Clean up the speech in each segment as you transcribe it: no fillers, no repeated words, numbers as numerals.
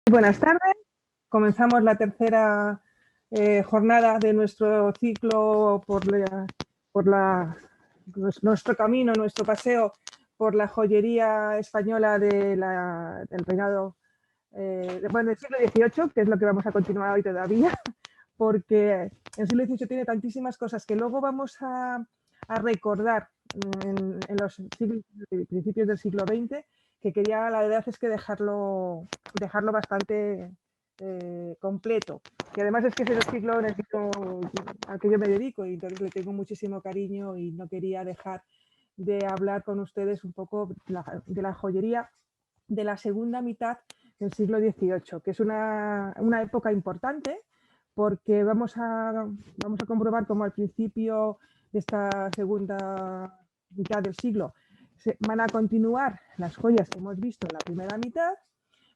Buenas tardes. Comenzamos la tercera jornada de nuestro ciclo nuestro camino, nuestro paseo por la joyería española del reinado del siglo XVIII, que es lo que vamos a continuar hoy todavía, porque el siglo XVIII tiene tantísimas cosas que luego vamos a recordar en los principios del siglo XX, que quería, la verdad es que dejarlo bastante completo. Y además es que es el ciclo en el al que yo me dedico y entonces le tengo muchísimo cariño y no quería dejar de hablar con ustedes un poco de la joyería de la segunda mitad del siglo XVIII, que es una época importante porque vamos a comprobar cómo al principio de esta segunda mitad del siglo van a continuar las joyas que hemos visto en la primera mitad,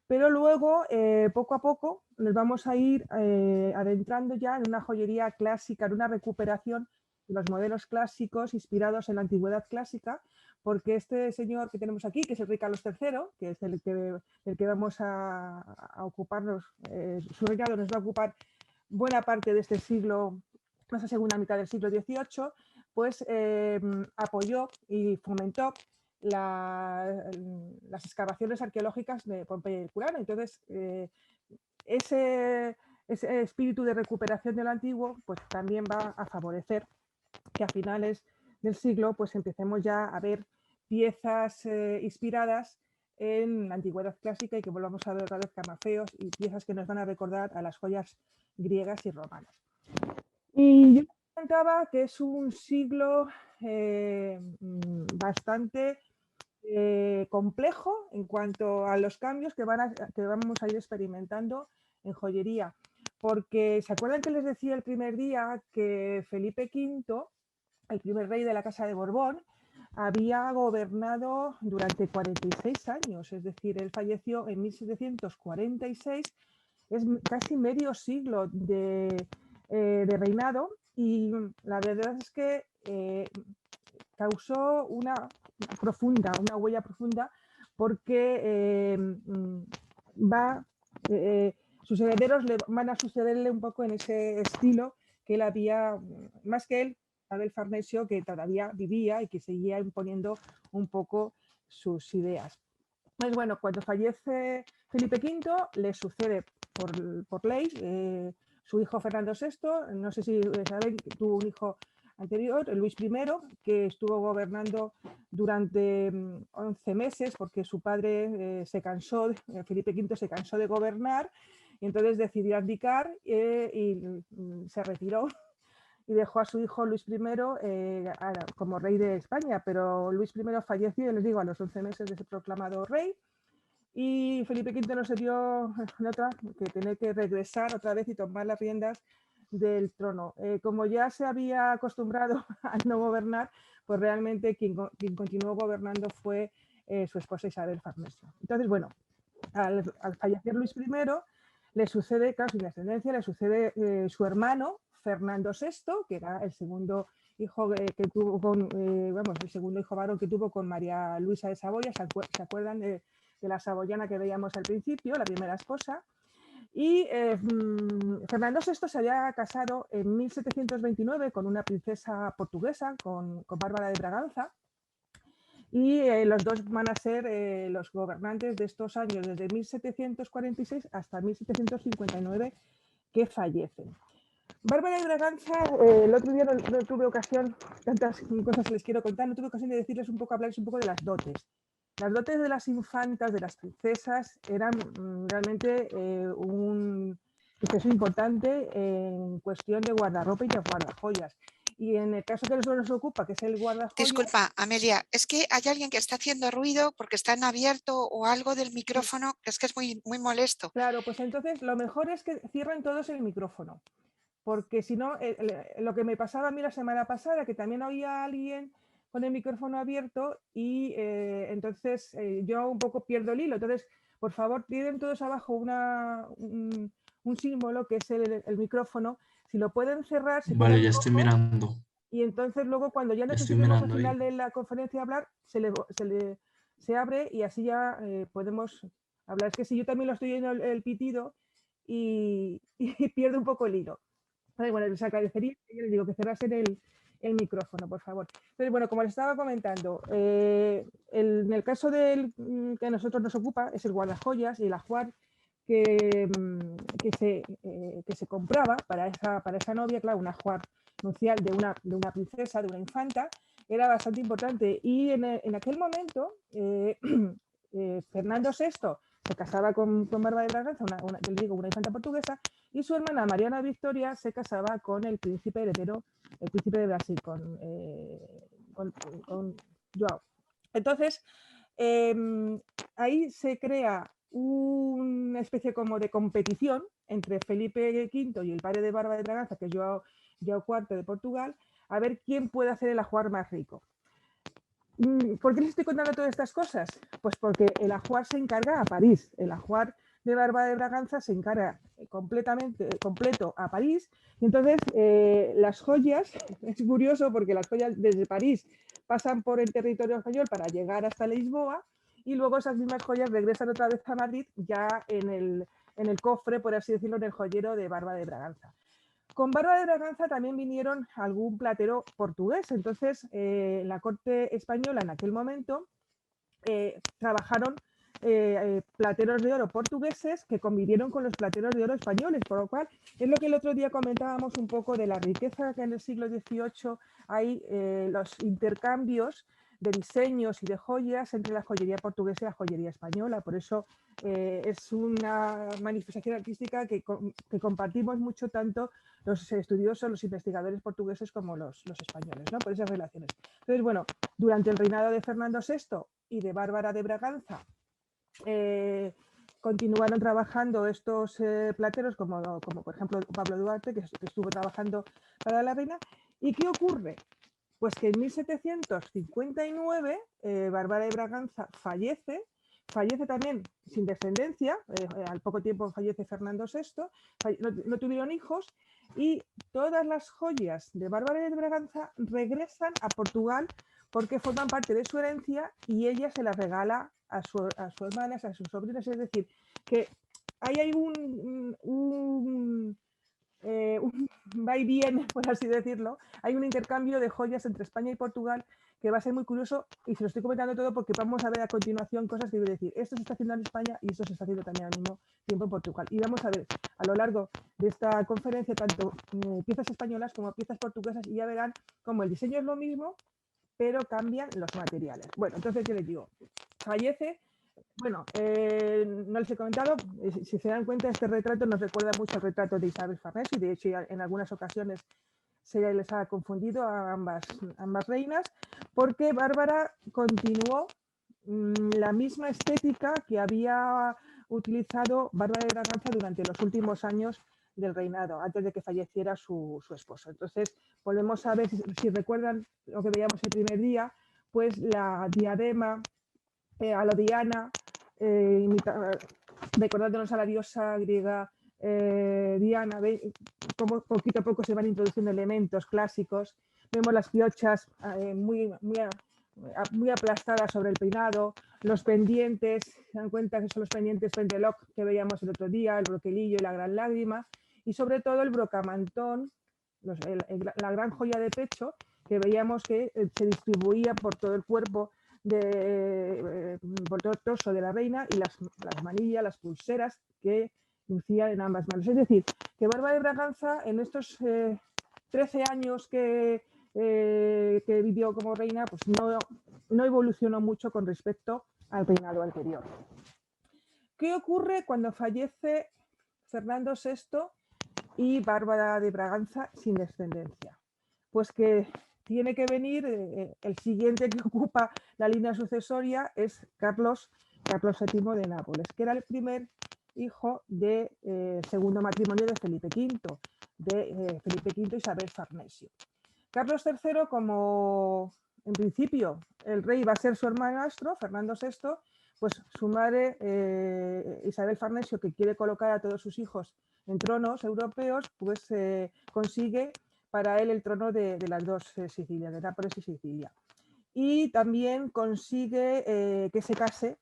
pero luego, poco a poco, nos vamos a ir adentrando ya en una joyería clásica, en una recuperación de los modelos clásicos inspirados en la antigüedad clásica, porque este señor que tenemos aquí, que es el rey Carlos III, que es el que vamos a ocuparnos, su reinado nos va a ocupar buena parte de este siglo, esa segunda mitad del siglo XVIII, pues apoyó y fomentó las excavaciones arqueológicas de Pompeya y Herculano. Entonces, ese espíritu de recuperación de lo antiguo pues también va a favorecer que a finales del siglo pues empecemos ya a ver piezas inspiradas en la antigüedad clásica y que volvamos a ver otra vez camafeos y piezas que nos van a recordar a las joyas griegas y romanas. Y yo comentaba que es un siglo bastante complejo en cuanto a los cambios que vamos a ir experimentando en joyería. Porque, ¿se acuerdan que les decía el primer día que Felipe V, el primer rey de la Casa de Borbón, había gobernado durante 46 años? Es decir, él falleció en 1746, es casi medio siglo de reinado, y la verdad es que causó una huella profunda, porque sus herederos van a sucederle un poco en ese estilo que él había, más que él, Abel Farnesio, que todavía vivía y que seguía imponiendo un poco sus ideas. Pues bueno, cuando fallece Felipe V, le sucede por ley su hijo Fernando VI. No sé si saben que tuvo un hijo anterior, Luis I, que estuvo gobernando durante 11 meses porque su padre se cansó, Felipe V se cansó de gobernar y entonces decidió abdicar y se retiró y dejó a su hijo Luis I como rey de España, pero Luis I falleció, les digo, a los 11 meses de ser proclamado rey, y Felipe V no se dio nota que tener que regresar otra vez y tomar las riendas del trono. Como ya se había acostumbrado a no gobernar, pues realmente quien continuó gobernando fue su esposa Isabel Farnesio. Entonces, bueno, al fallecer Luis I, le sucede, claro, sin descendencia, le sucede su hermano Fernando VI, que era el segundo hijo que tuvo el segundo hijo varón que tuvo con María Luisa de Saboya. ¿Se acuerdan de la saboyana que veíamos al principio, la primera esposa? Y Fernando VI se había casado en 1729 con una princesa portuguesa, con Bárbara de Braganza, y los dos van a ser los gobernantes de estos años, desde 1746 hasta 1759, que fallecen. Bárbara de Braganza, el otro día no tuve ocasión, tantas cosas les quiero contar, no tuve ocasión de decirles hablarles un poco de las dotes. Las dotes de las infantas, de las princesas, eran realmente un proceso importante en cuestión de guardarropa y de guardajoyas. Y en el caso que nos ocupa, que es el guardajoyas... Disculpa, Amelia, es que hay alguien que está haciendo ruido porque está en abierto o algo del micrófono, que es muy, muy molesto. Claro, pues entonces lo mejor es que cierren todos el micrófono, porque si no, lo que me pasaba a mí la semana pasada, que también había alguien con el micrófono abierto y entonces yo un poco pierdo el hilo. Entonces, por favor, tienen todos abajo un símbolo que es el micrófono. Si lo pueden cerrar, se Vale, ya estoy mirando. Y entonces luego cuando ya Ya estoy necesitemos al mirando final de la conferencia hablar, se abre y así ya podemos hablar. Es que si yo también lo estoy oyendo el pitido y pierdo un poco el hilo. Entonces, bueno, les agradecería, yo les digo que cerrasen el micrófono, por favor. Entonces, bueno, como les estaba comentando, en el caso que a nosotros nos ocupa es el guardajoyas y el ajuar que se compraba para esa novia, claro, un ajuar nupcial de una princesa, de una infanta, era bastante importante. Y en aquel momento, Fernando VI se casaba con Bárbara de Braganza, una infanta portuguesa, y su hermana Mariana Victoria se casaba con el príncipe heredero, el príncipe de Brasil, con Joao. Entonces, ahí se crea una especie como de competición entre Felipe V y el padre de Bárbara de Braganza, que es Joao IV de Portugal, a ver quién puede hacer el ajuar más rico. ¿Por qué les estoy contando todas estas cosas? Pues porque el ajuar se encarga a París. El ajuar de Bárbara de Braganza se encarga completo a París. Y entonces las joyas, es curioso porque las joyas desde París pasan por el territorio español para llegar hasta Lisboa y luego esas mismas joyas regresan otra vez a Madrid ya en el cofre, por así decirlo, en el joyero de Bárbara de Braganza. Con Bárbara de Braganza también vinieron algún platero portugués. Entonces, la corte española en aquel momento trabajaron plateros de oro portugueses que convivieron con los plateros de oro españoles, por lo cual es lo que el otro día comentábamos un poco de la riqueza que en el siglo XVIII hay los intercambios de diseños y de joyas entre la joyería portuguesa y la joyería española. Por eso es una manifestación artística que compartimos mucho tanto los estudiosos, los investigadores portugueses como los españoles, ¿no? Por esas relaciones. Entonces, bueno, durante el reinado de Fernando VI y de Bárbara de Braganza, continuaron trabajando estos plateros, como por ejemplo Pablo Duarte, que estuvo trabajando para la reina. ¿Y qué ocurre? Pues que en 1759 Bárbara de Braganza fallece también sin descendencia, al poco tiempo fallece Fernando VI, no tuvieron hijos, y todas las joyas de Bárbara de Braganza regresan a Portugal porque forman parte de su herencia y ella se las regala a sus hermanas, a sus sobrinas. Es decir, que ahí hay un va y viene, por así decirlo. Hay un intercambio de joyas entre España y Portugal que va a ser muy curioso, y se lo estoy comentando todo porque vamos a ver a continuación cosas que voy a decir. Esto se está haciendo en España y esto se está haciendo también al mismo tiempo en Portugal. Y vamos a ver a lo largo de esta conferencia tanto piezas españolas como piezas portuguesas, y ya verán cómo el diseño es lo mismo, pero cambian los materiales. Bueno, entonces, ¿qué les digo? Fallece. Bueno, no les he comentado, si se dan cuenta, este retrato nos recuerda mucho al retrato de Isabel Farnese, y de hecho en algunas ocasiones se les ha confundido a ambas reinas, porque Bárbara continuó la misma estética que había utilizado Bárbara de Braganza durante los últimos años del reinado, antes de que falleciera su esposo. Entonces, volvemos a ver, si recuerdan lo que veíamos el primer día, pues la diadema a la Diana, recordándonos a la diosa griega Diana, cómo poquito a poco se van introduciendo elementos clásicos. Vemos las piochas muy aplastadas sobre el peinado, los pendientes, se dan cuenta que son los pendientes pendeloc que veíamos el otro día, el broquelillo y la gran lágrima, y sobre todo el brocamantón, la gran joya de pecho que veíamos que se distribuía por todo el cuerpo, por todo el torso de la reina, y las manillas, las pulseras que lucía en ambas manos. Es decir, que Bárbara de Braganza en estos 13 años que vivió como reina, pues no evolucionó mucho con respecto al reinado anterior. ¿Qué ocurre cuando fallece Fernando VI y Bárbara de Braganza sin descendencia? Pues que tiene que venir, el siguiente que ocupa la línea sucesoria es Carlos VII de Nápoles, que era el primer hijo de segundo matrimonio de Felipe V, Isabel Farnesio. Carlos III, como en principio el rey va a ser su hermanastro, Fernando VI, pues su madre, Isabel Farnesio, que quiere colocar a todos sus hijos en tronos europeos, pues consigue para él el trono de las dos Sicilias, de Nápoles y Sicilia. Y también consigue que se case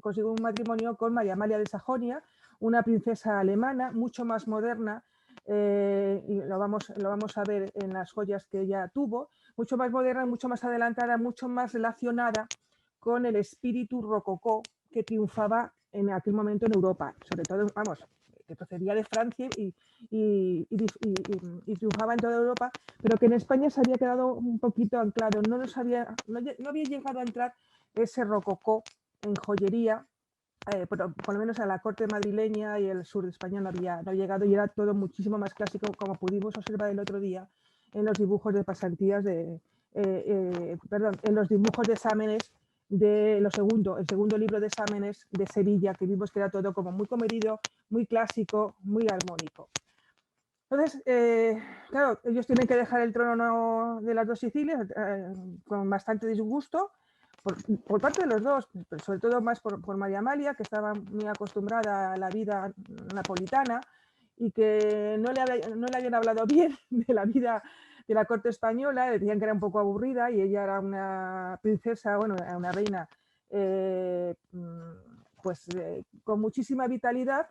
consiguió un matrimonio con María Amalia de Sajonia, una princesa alemana mucho más moderna, y lo vamos a ver en las joyas que ella tuvo, mucho más moderna, mucho más adelantada, mucho más relacionada con el espíritu rococó que triunfaba en aquel momento en Europa, sobre todo, vamos, que procedía de Francia y triunfaba en toda Europa, pero que en España se había quedado un poquito anclado, no había llegado a entrar ese rococó en joyería, por lo menos a la corte madrileña y el sur de España no había llegado, y era todo muchísimo más clásico, como pudimos observar el otro día en los dibujos de pasantías en los dibujos de exámenes de el segundo libro de exámenes de Sevilla, que vimos que era todo como muy comedido, muy clásico, muy armónico. Entonces, claro, ellos tienen que dejar el trono de las dos Sicilias con bastante disgusto, por parte de los dos, pero sobre todo más por María Amalia, que estaba muy acostumbrada a la vida napolitana y que no le habían hablado bien de la vida de la corte española, decían que era un poco aburrida, y ella era una princesa, bueno, una reina, con muchísima vitalidad,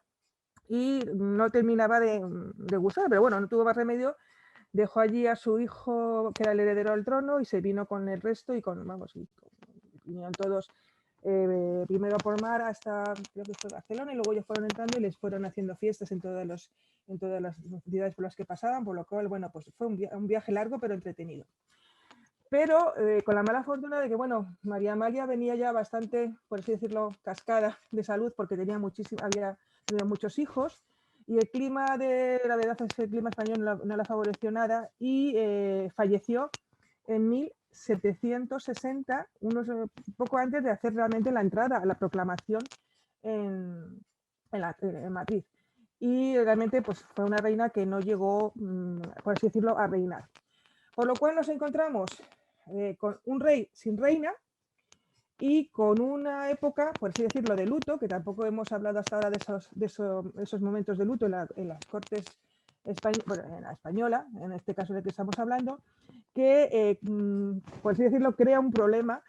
y no terminaba de gustar, pero bueno, no tuvo más remedio. Dejó allí a su hijo, que era el heredero al trono, y se vino con el resto, y vinieron todos primero por mar hasta, creo que fue Barcelona, y luego ellos fueron entrando y les fueron haciendo fiestas en todas las ciudades por las que pasaban, por lo cual, bueno, pues fue un viaje largo pero entretenido. Pero con la mala fortuna de que, bueno, María Amalia venía ya bastante, por así decirlo, cascada de salud, porque había tenido muchos hijos, y el clima la verdad es que el clima español no la favoreció nada, y falleció en 1760, poco antes de hacer realmente la entrada a la proclamación en Madrid. Y realmente pues, fue una reina que no llegó, por así decirlo, a reinar. Por lo cual nos encontramos con un rey sin reina y con una época, por así decirlo, de luto, que tampoco hemos hablado hasta ahora de esos momentos de luto en las cortes en la española, en este caso de que estamos hablando, que, por así decirlo, crea un problema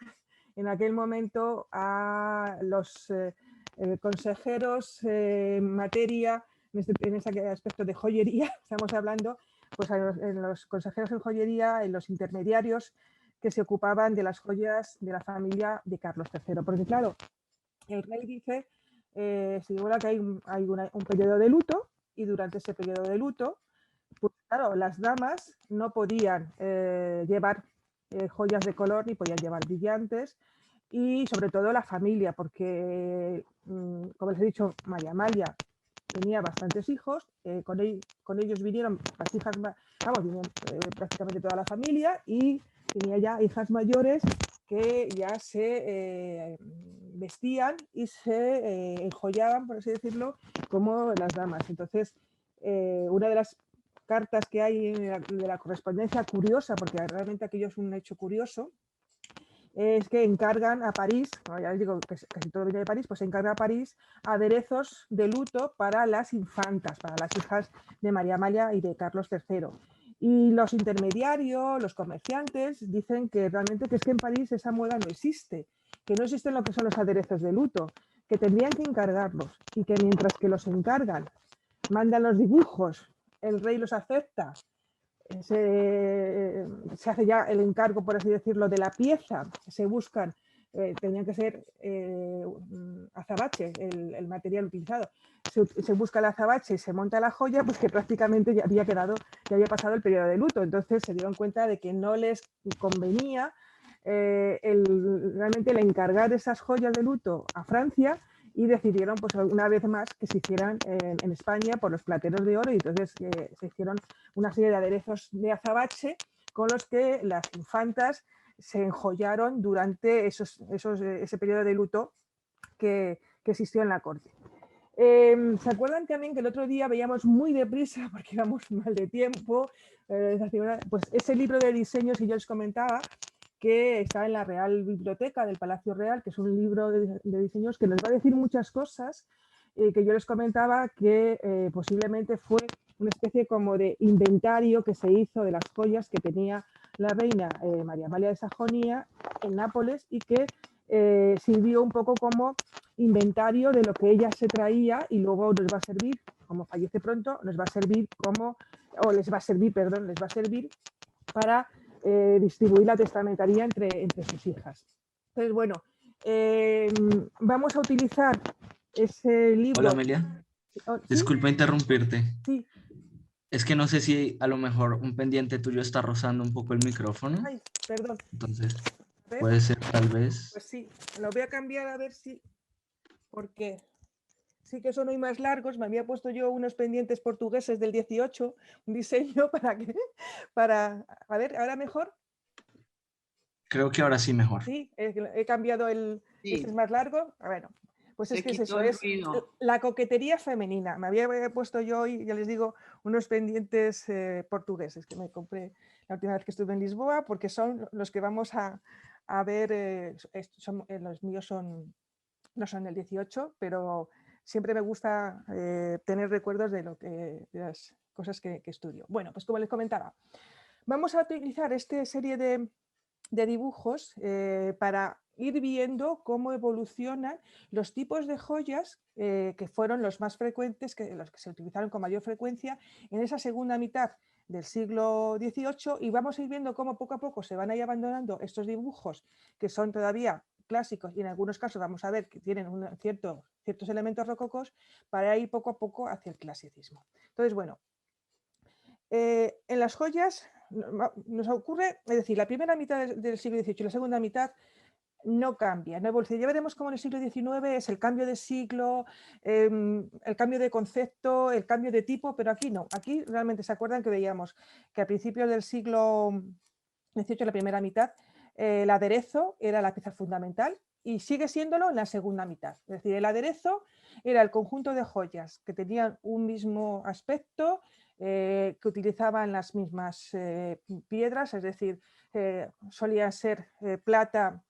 en aquel momento a los consejeros en materia, en ese aspecto de joyería, estamos hablando, pues en los consejeros en joyería, en los intermediarios que se ocupaban de las joyas de la familia de Carlos III. Porque claro, el rey dice, figura que hay un periodo de luto, y durante ese periodo de luto, pues claro, las damas no podían llevar joyas de color, ni podían llevar brillantes, y sobre todo la familia, porque, como les he dicho, María Amalia tenía bastantes hijos, con ellos vinieron las hijas, vinieron prácticamente toda la familia, y tenía ya hijas mayores que ya se vestían y se enjollaban, por así decirlo, como las damas. Entonces, una de las cartas que hay de la correspondencia curiosa, porque realmente aquello es un hecho curioso, es que encargan a París, bueno, ya les digo que casi todo viene de París, pues encarga a París aderezos de luto para las infantas, para las hijas de María Amalia y de Carlos III. Y los intermediarios, los comerciantes, dicen que realmente que es que en París esa moda no existe, que no existen lo que son los aderezos de luto, que tendrían que encargarlos, y que mientras que los encargan, mandan los dibujos, el rey los acepta, se hace ya el encargo, por así decirlo, de la pieza, se buscan, tenían que ser azabache, el material utilizado, se busca el azabache y se monta la joya, pues que prácticamente ya había pasado el periodo de luto. Entonces se dieron cuenta de que no les convenía realmente el encargar esas joyas de luto a Francia, y decidieron, pues una vez más, que se hicieran en España por los plateros de oro, y entonces se hicieron una serie de aderezos de azabache con los que las infantas se enjollaron durante ese periodo de luto que existió en la corte. ¿Se acuerdan también que el otro día veíamos muy deprisa, porque íbamos mal de tiempo, pues ese libro de diseños que yo les comentaba, que está en la Real Biblioteca del Palacio Real, que es un libro de diseños que nos va a decir muchas cosas, que yo les comentaba que posiblemente fue una especie como de inventario que se hizo de las joyas que tenía la reina María Amalia de Sajonia en Nápoles, y que sirvió un poco como inventario de lo que ella se traía y luego nos va a servir, como fallece pronto, nos va a servir como, o les va a servir, perdón, les va a servir para distribuir la testamentaría entre sus hijas. Entonces, bueno, vamos a utilizar ese Hola, libro. Amelia. ¿Sí? Disculpa interrumpirte. Sí. Es que no sé si a lo mejor un pendiente tuyo está rozando un poco el micrófono. Ay, perdón. Entonces, A ver, puede ser tal vez. pues sí, lo voy a cambiar a ver si, porque sí que son hoy más largos. Me había puesto yo unos pendientes portugueses del 18, un diseño a ver, ahora mejor. Creo que ahora sí mejor. Sí, he cambiado este es más largo. Bueno, pues es que es eso, es la coquetería femenina. Me había puesto yo hoy, ya les digo, unos pendientes portugueses que me compré la última vez que estuve en Lisboa, porque son los que vamos a ver, los míos no son del 18, pero siempre me gusta tener recuerdos de las cosas que estudio. Bueno, pues como les comentaba, vamos a utilizar esta serie de dibujos para ir viendo cómo evolucionan los tipos de joyas que fueron los más frecuentes, los que se utilizaron con mayor frecuencia en esa segunda mitad del siglo XVIII, y vamos a ir viendo cómo poco a poco se van a ir abandonando estos dibujos que son todavía clásicos y en algunos casos vamos a ver que tienen ciertos elementos rococos para ir poco a poco hacia el clasicismo. Entonces, bueno, en las joyas nos ocurre, es decir, la primera mitad del siglo XVIII y la segunda mitad no cambia, no evoluciona. Ya veremos cómo en el siglo XIX es el cambio de siglo, el cambio de concepto, el cambio de tipo, pero aquí no. Aquí realmente se acuerdan que veíamos que a principios del siglo XVIII, la primera mitad, el aderezo era la pieza fundamental y sigue siéndolo en la segunda mitad. Es decir, el aderezo era el conjunto de joyas que tenían un mismo aspecto, que utilizaban las mismas piedras, es decir, solía ser plata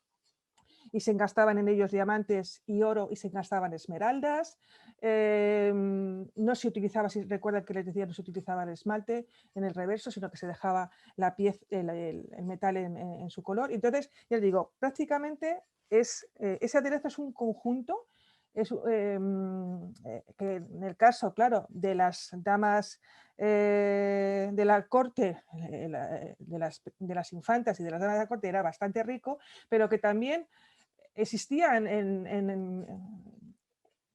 y se engastaban en ellos diamantes y oro y se engastaban esmeraldas. No se utilizaba, si recuerdan que les decía, no se utilizaba el esmalte en el reverso, sino que se dejaba la pieza, el metal en su color. Entonces, ya les digo, prácticamente ese aderezo es un conjunto. Que en el caso, claro, de las damas de la corte, de las infantas y de las damas de la corte era bastante rico, pero que también existía en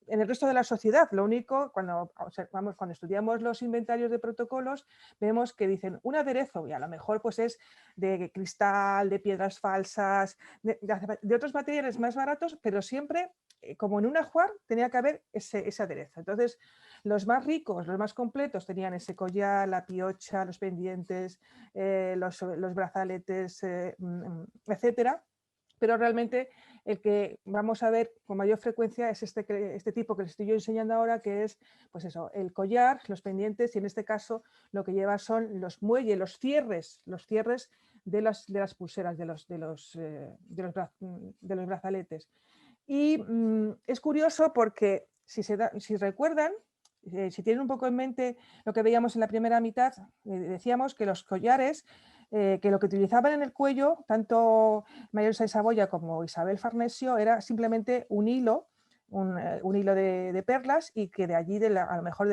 el resto de la sociedad. Lo único, cuando estudiamos los inventarios de protocolos, vemos que dicen un aderezo, y a lo mejor pues es de cristal, de piedras falsas, de otros materiales más baratos, pero siempre, como en un ajuar, tenía que haber ese aderezo. Entonces, los más ricos, los más completos, tenían ese collar, la piocha, los pendientes, los brazaletes, etcétera. Pero realmente el que vamos a ver con mayor frecuencia es este tipo que les estoy yo enseñando ahora, que es pues eso, el collar, los pendientes, y en este caso lo que lleva son los muelles, los cierres de las pulseras, de los brazaletes. Y es curioso porque si recuerdan, si tienen un poco en mente lo que veíamos en la primera mitad, decíamos que los collares, que lo que utilizaban en el cuello, tanto María Luisa de Saboya como Isabel Farnesio, era simplemente un hilo, un hilo de perlas, y que de allí, a lo mejor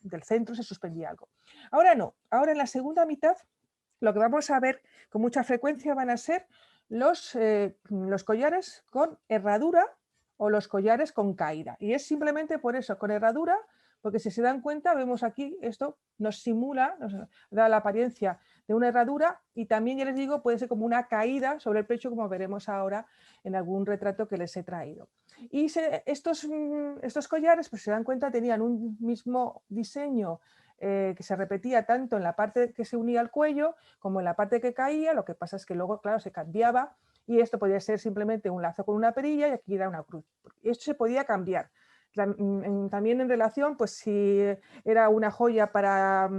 del centro, se suspendía algo. Ahora no, ahora en la segunda mitad lo que vamos a ver con mucha frecuencia van a ser los collares con herradura o los collares con caída. Y es simplemente por eso, con herradura, porque si se dan cuenta, vemos aquí, esto nos simula, nos da la apariencia de una herradura, y también, ya les digo, puede ser como una caída sobre el pecho, como veremos ahora en algún retrato que les he traído. Y estos collares, pues se dan cuenta, tenían un mismo diseño que se repetía tanto en la parte que se unía al cuello como en la parte que caía. Lo que pasa es que luego, claro, se cambiaba, y esto podía ser simplemente un lazo con una perilla y aquí era una cruz. Y esto se podía cambiar. También en relación, pues si era una joya para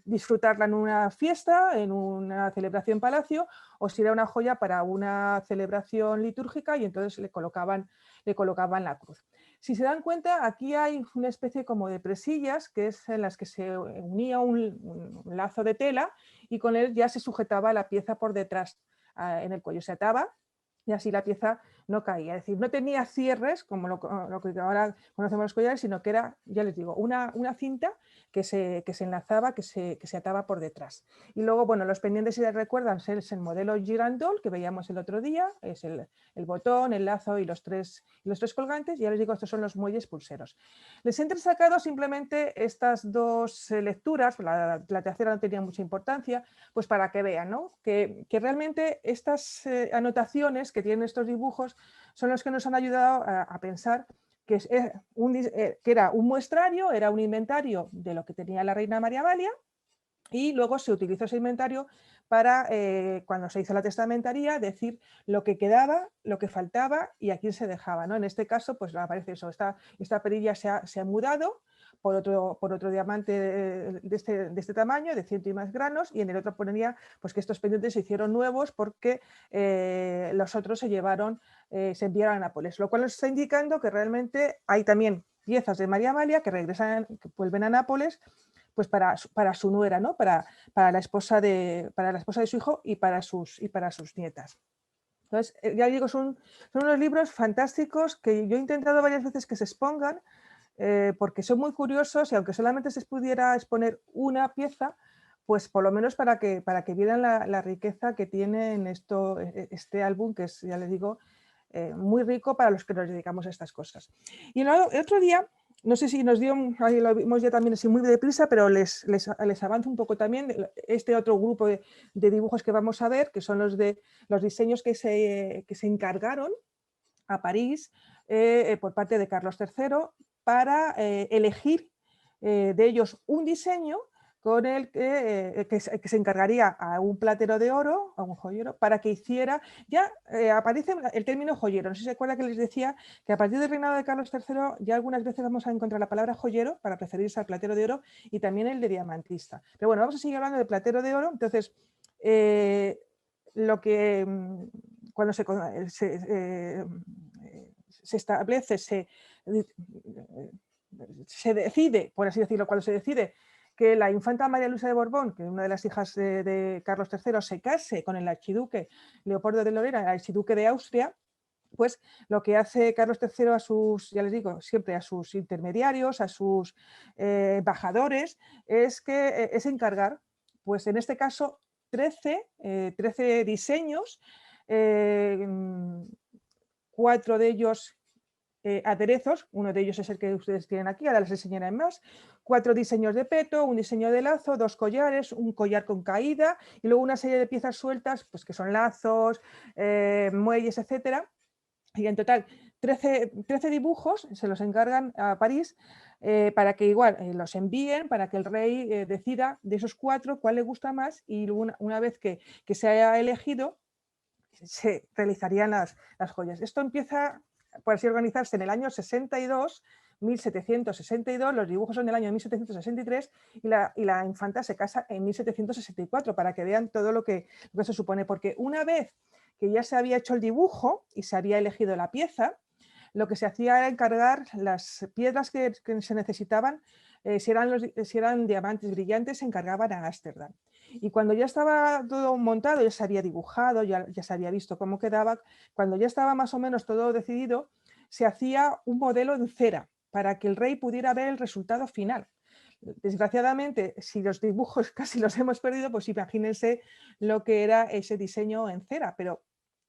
disfrutarla en una fiesta, en una celebración palacio, o si era una joya para una celebración litúrgica, y entonces le colocaban la cruz. Si se dan cuenta, aquí hay una especie como de presillas, que es en las que se unía un lazo de tela, y con él ya se sujetaba la pieza por detrás en el cuello, se ataba, y así la pieza no caía. Es decir, no tenía cierres como lo que ahora conocemos los collares, sino que era, ya les digo, una cinta que se enlazaba, que se ataba por detrás. Y luego, bueno, los pendientes, si les recuerdan, es el modelo Girandol que veíamos el otro día, es el botón, el lazo y los tres colgantes, y ya les digo, estos son los muelles pulseros. Les he entresacado simplemente estas dos lecturas, la tercera no tenía mucha importancia, pues para que vean, ¿no? que realmente estas anotaciones que tienen estos dibujos son los que nos han ayudado a pensar que era un muestrario, era un inventario de lo que tenía la reina María Amalia, y luego se utilizó ese inventario para, cuando se hizo la testamentaría, decir lo que quedaba, lo que faltaba y a quién se dejaba, ¿no? En este caso, pues aparece eso, esta perilla se ha mudado por otro diamante de este tamaño, de 100 y más granos, y en el otro ponía pues, que estos pendientes se hicieron nuevos porque los otros se enviaron a Nápoles, lo cual nos está indicando que realmente hay también piezas de María Amalia que regresan, que vuelven a Nápoles, pues para su nuera, ¿no? para la esposa de su hijo y para sus nietas. Entonces, ya digo, son unos libros fantásticos que yo he intentado varias veces que se expongan, porque son muy curiosos, y aunque solamente se pudiera exponer una pieza, pues por lo menos para que vieran la riqueza que tiene en este álbum, que es, ya les digo, muy rico para los que nos dedicamos a estas cosas. Y el otro día, no sé si nos dio, ahí lo vimos ya también así muy deprisa, pero les avanzo un poco también este otro grupo de dibujos que vamos a ver, que son los diseños que se encargaron a París por parte de Carlos III para elegir de ellos un diseño con el que se encargaría a un platero de oro, a un joyero, para que hiciera, ya aparece el término joyero, no sé si se acuerda que les decía que a partir del reinado de Carlos III ya algunas veces vamos a encontrar la palabra joyero para referirse al platero de oro y también el de diamantista. Pero bueno, vamos a seguir hablando de platero de oro, entonces lo que cuando se establece, se decide, por así decirlo, cuando se decide que la infanta María Luisa de Borbón, que es una de las hijas de Carlos III, se case con el archiduque Leopoldo de Lorena, el archiduque de Austria, pues lo que hace Carlos III a sus, ya les digo, siempre a sus intermediarios, a sus embajadores, es encargar, pues en este caso, 13 diseños, 4 de ellos aderezos, uno de ellos es el que ustedes tienen aquí, ahora les enseñaré más, 4 diseños de peto, un diseño de lazo, 2 collares, un collar con caída y luego una serie de piezas sueltas, pues que son lazos, muelles, etcétera. Y en total 13 dibujos se los encargan a París para que igual los envíen, para que el rey decida de esos 4 cuál le gusta más, y una vez que se haya elegido se realizarían las joyas. Esto empieza, por así organizarse, en el año 62, 1762, los dibujos son del año 1763 y la infanta se casa en 1764, para que vean todo lo que se supone, porque una vez que ya se había hecho el dibujo y se había elegido la pieza, lo que se hacía era encargar las piedras que se necesitaban, si eran diamantes brillantes, se encargaban a Ámsterdam. Y cuando ya estaba todo montado, ya se había dibujado, ya se había visto cómo quedaba, cuando ya estaba más o menos todo decidido, se hacía un modelo en cera para que el rey pudiera ver el resultado final. Desgraciadamente, si los dibujos casi los hemos perdido, pues imagínense lo que era ese diseño en cera, pero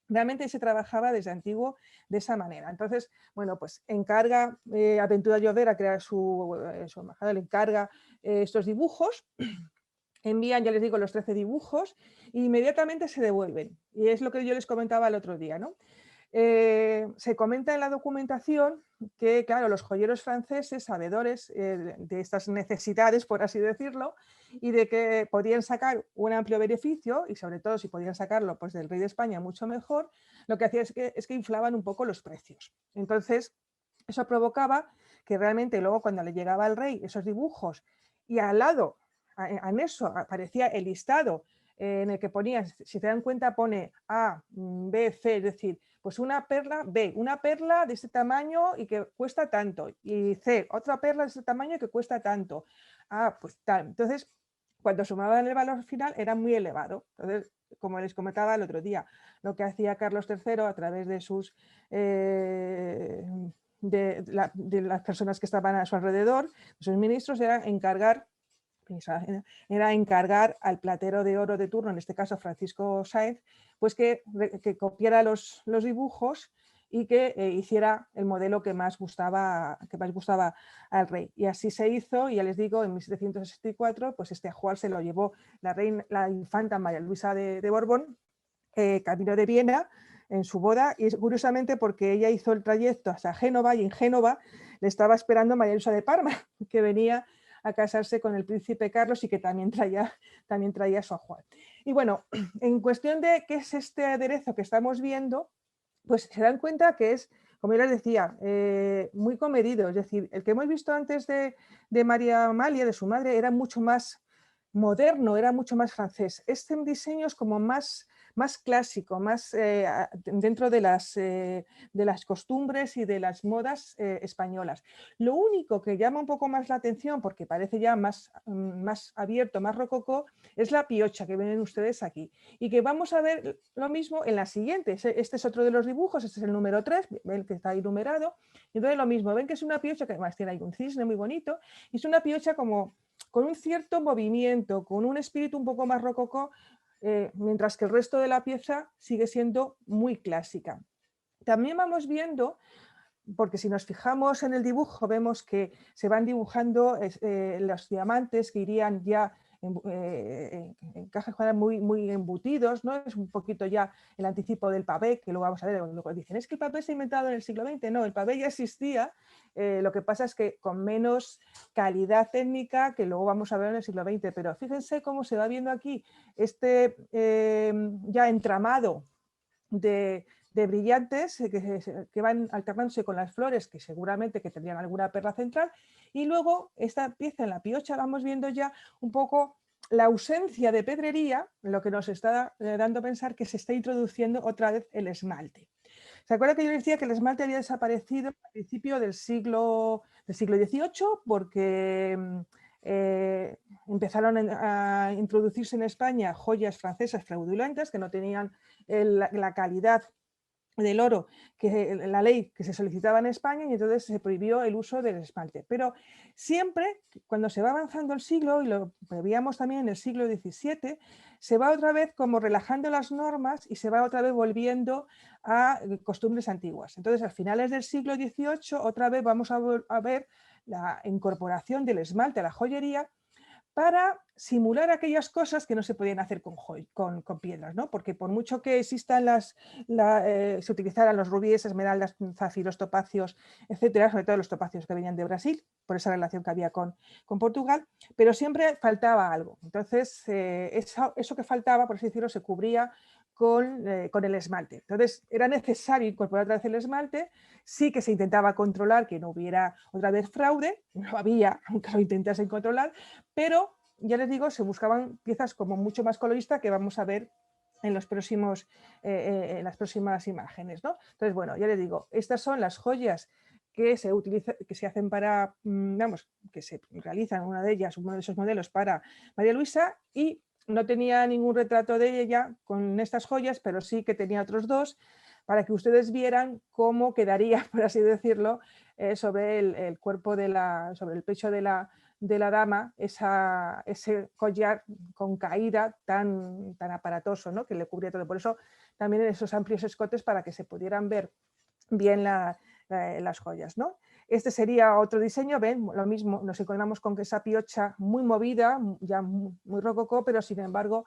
realmente se trabajaba desde antiguo de esa manera. Entonces, bueno, pues encarga Aventura Llover a crear su embajada, le encarga estos dibujos, envían, ya les digo, los 13 dibujos e inmediatamente se devuelven. Y es lo que yo les comentaba el otro día, ¿no? Se comenta en la documentación que, claro, los joyeros franceses, sabedores de estas necesidades, por así decirlo, y de que podían sacar un amplio beneficio, y sobre todo si podían sacarlo pues, del rey de España mucho mejor, lo que hacía es que inflaban un poco los precios. Entonces, eso provocaba que realmente luego cuando le llegaba al rey esos dibujos y al lado, anexo, aparecía el listado en el que ponía, si te dan cuenta, pone A, B, C, es decir, pues una perla B, una perla de este tamaño y que cuesta tanto, y C, otra perla de este tamaño y que cuesta tanto. Ah, pues tal. Entonces, cuando sumaban el valor final era muy elevado. Entonces, como les comentaba el otro día, lo que hacía Carlos III a través de sus de las personas que estaban a su alrededor, sus ministros, era encargar al platero de oro de turno, en este caso Francisco Sáenz, pues que copiara los dibujos y que hiciera el modelo que más gustaba al rey. Y así se hizo, y ya les digo, en 1764, pues este ajuar se lo llevó la infanta María Luisa de Borbón, camino de Viena, en su boda, y curiosamente porque ella hizo el trayecto hasta Génova, y en Génova le estaba esperando María Luisa de Parma, que venía a casarse con el príncipe Carlos y que también traía su ajuar. Y bueno, en cuestión de qué es este aderezo que estamos viendo, pues se dan cuenta que es, como yo les decía, muy comedido. Es decir, el que hemos visto antes de María Amalia, de su madre, era mucho más moderno, era mucho más francés. Este diseño es como más clásico, más dentro de las costumbres y de las modas españolas. Lo único que llama un poco más la atención, porque parece ya más abierto, más rococó, es la piocha que ven ustedes aquí. Y que vamos a ver lo mismo en la siguiente. Este es otro de los dibujos, este es el número 3, ven que está ahí numerado. Y entonces lo mismo, ven que es una piocha que además tiene ahí un cisne muy bonito, y es una piocha como con un cierto movimiento, con un espíritu un poco más rococó, mientras que el resto de la pieza sigue siendo muy clásica. También vamos viendo, porque si nos fijamos en el dibujo, vemos que se van dibujando los diamantes que irían ya en cajas muy embutidos, ¿no? Es un poquito ya el anticipo del pavé, que luego vamos a ver, luego dicen, es que el pavé se ha inventado en el siglo XX. No, el pavé ya existía, lo que pasa es que con menos calidad técnica, que luego vamos a ver en el siglo XX, pero fíjense cómo se va viendo aquí este ya entramado de brillantes que van alternándose con las flores, que seguramente que tendrían alguna perla central, y luego esta pieza en la piocha vamos viendo ya un poco la ausencia de pedrería, lo que nos está dando a pensar que se está introduciendo otra vez el esmalte. ¿Se acuerda que yo decía que el esmalte había desaparecido al principio del siglo XVIII? Porque empezaron a introducirse en España joyas francesas fraudulentas que no tenían la calidad del oro, que la ley que se solicitaba en España, y entonces se prohibió el uso del esmalte. Pero siempre, cuando se va avanzando el siglo, y lo veíamos también en el siglo XVII, se va otra vez como relajando las normas y se va otra vez volviendo a costumbres antiguas. Entonces, a finales del siglo XVIII, otra vez vamos a ver la incorporación del esmalte a la joyería, para simular aquellas cosas que no se podían hacer con piedras, ¿no? Porque por mucho que existan se utilizaran los rubíes, esmeraldas, zafiros, topacios, etcétera, sobre todo los topacios que venían de Brasil, por esa relación que había con Portugal, pero siempre faltaba algo. Entonces, eso que faltaba, por así decirlo, se cubría con el esmalte. Entonces, era necesario incorporar otra vez el esmalte. Sí que se intentaba controlar que no hubiera otra vez fraude, no había, aunque lo intentasen controlar, pero ya les digo, se buscaban piezas como mucho más coloristas que vamos a ver en las próximas imágenes, ¿no? Entonces, bueno, ya les digo, estas son las joyas que se hacen para, que se realizan, uno de esos modelos para María Luisa, y no tenía ningún retrato de ella con estas joyas, pero sí que tenía otros dos, para que ustedes vieran cómo quedaría, por así decirlo, sobre el cuerpo sobre el pecho de la dama, ese collar con caída tan aparatoso, ¿no? Que le cubría todo. Por eso también esos amplios escotes, para que se pudieran ver bien las joyas, ¿no? Este sería otro diseño, ven, lo mismo, nos encontramos con que esa piocha muy movida, ya muy rococó, pero sin embargo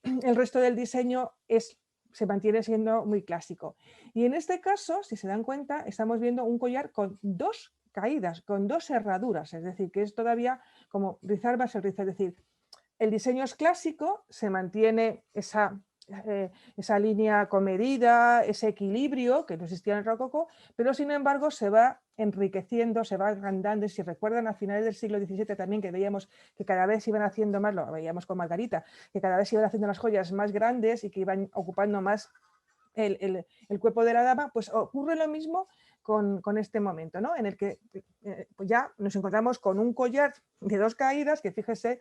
el resto del diseño se mantiene siendo muy clásico. Y en este caso, si se dan cuenta, estamos viendo un collar con dos caídas, con dos herraduras, es decir, que es todavía como rizar más el rizo, es decir, el diseño es clásico, se mantiene esa línea comedida, ese equilibrio que no existía en el rococó, pero sin embargo se va enriqueciendo, se va agrandando. Y si recuerdan, a finales del siglo XVII también, que veíamos que cada vez iban haciendo más, lo veíamos con Margarita, que cada vez iban haciendo las joyas más grandes y que iban ocupando más el cuerpo de la dama, pues ocurre lo mismo con este momento, ¿no? En el que pues ya nos encontramos con un collar de dos caídas, que fíjese,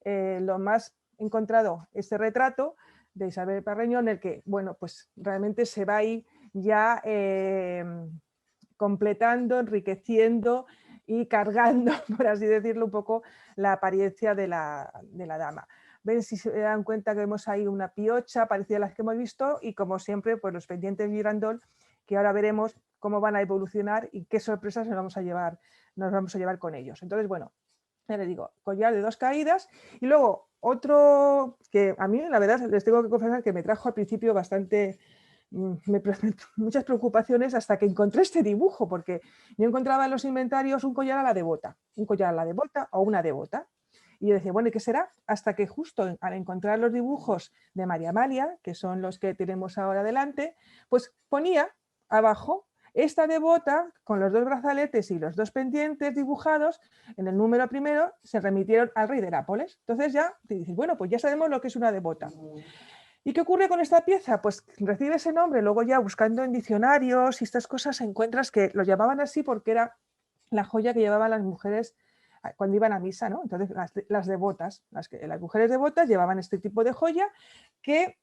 lo más encontrado este retrato de Isabel Parreño, en el que, bueno, pues realmente se va ahí ya completando, enriqueciendo y cargando, por así decirlo, un poco la apariencia de la dama. Ven, si se dan cuenta que vemos ahí una piocha parecida a las que hemos visto y, como siempre, pues los pendientes Girandol, que ahora veremos cómo van a evolucionar y qué sorpresas nos vamos a llevar con ellos. Entonces, bueno, ya les digo, collar de 2 caídas. Y luego otro que a mí, la verdad, les tengo que confesar que me trajo al principio muchas preocupaciones hasta que encontré este dibujo, porque yo encontraba en los inventarios un collar a la devota, un collar a la devota o una devota. Y yo decía, bueno, ¿y qué será? Hasta que justo al encontrar los dibujos de María Amalia, que son los que tenemos ahora delante, pues ponía abajo esta devota con los 2 brazaletes y los 2 pendientes dibujados en el número primero, se remitieron al rey de Nápoles. Entonces ya te dices, bueno, pues ya sabemos lo que es una devota. ¿Y qué ocurre con esta pieza? Pues recibe ese nombre, luego ya buscando en diccionarios y estas cosas encuentras que lo llamaban así porque era la joya que llevaban las mujeres cuando iban a misa, ¿no? Entonces las devotas, las mujeres devotas llevaban este tipo de joya que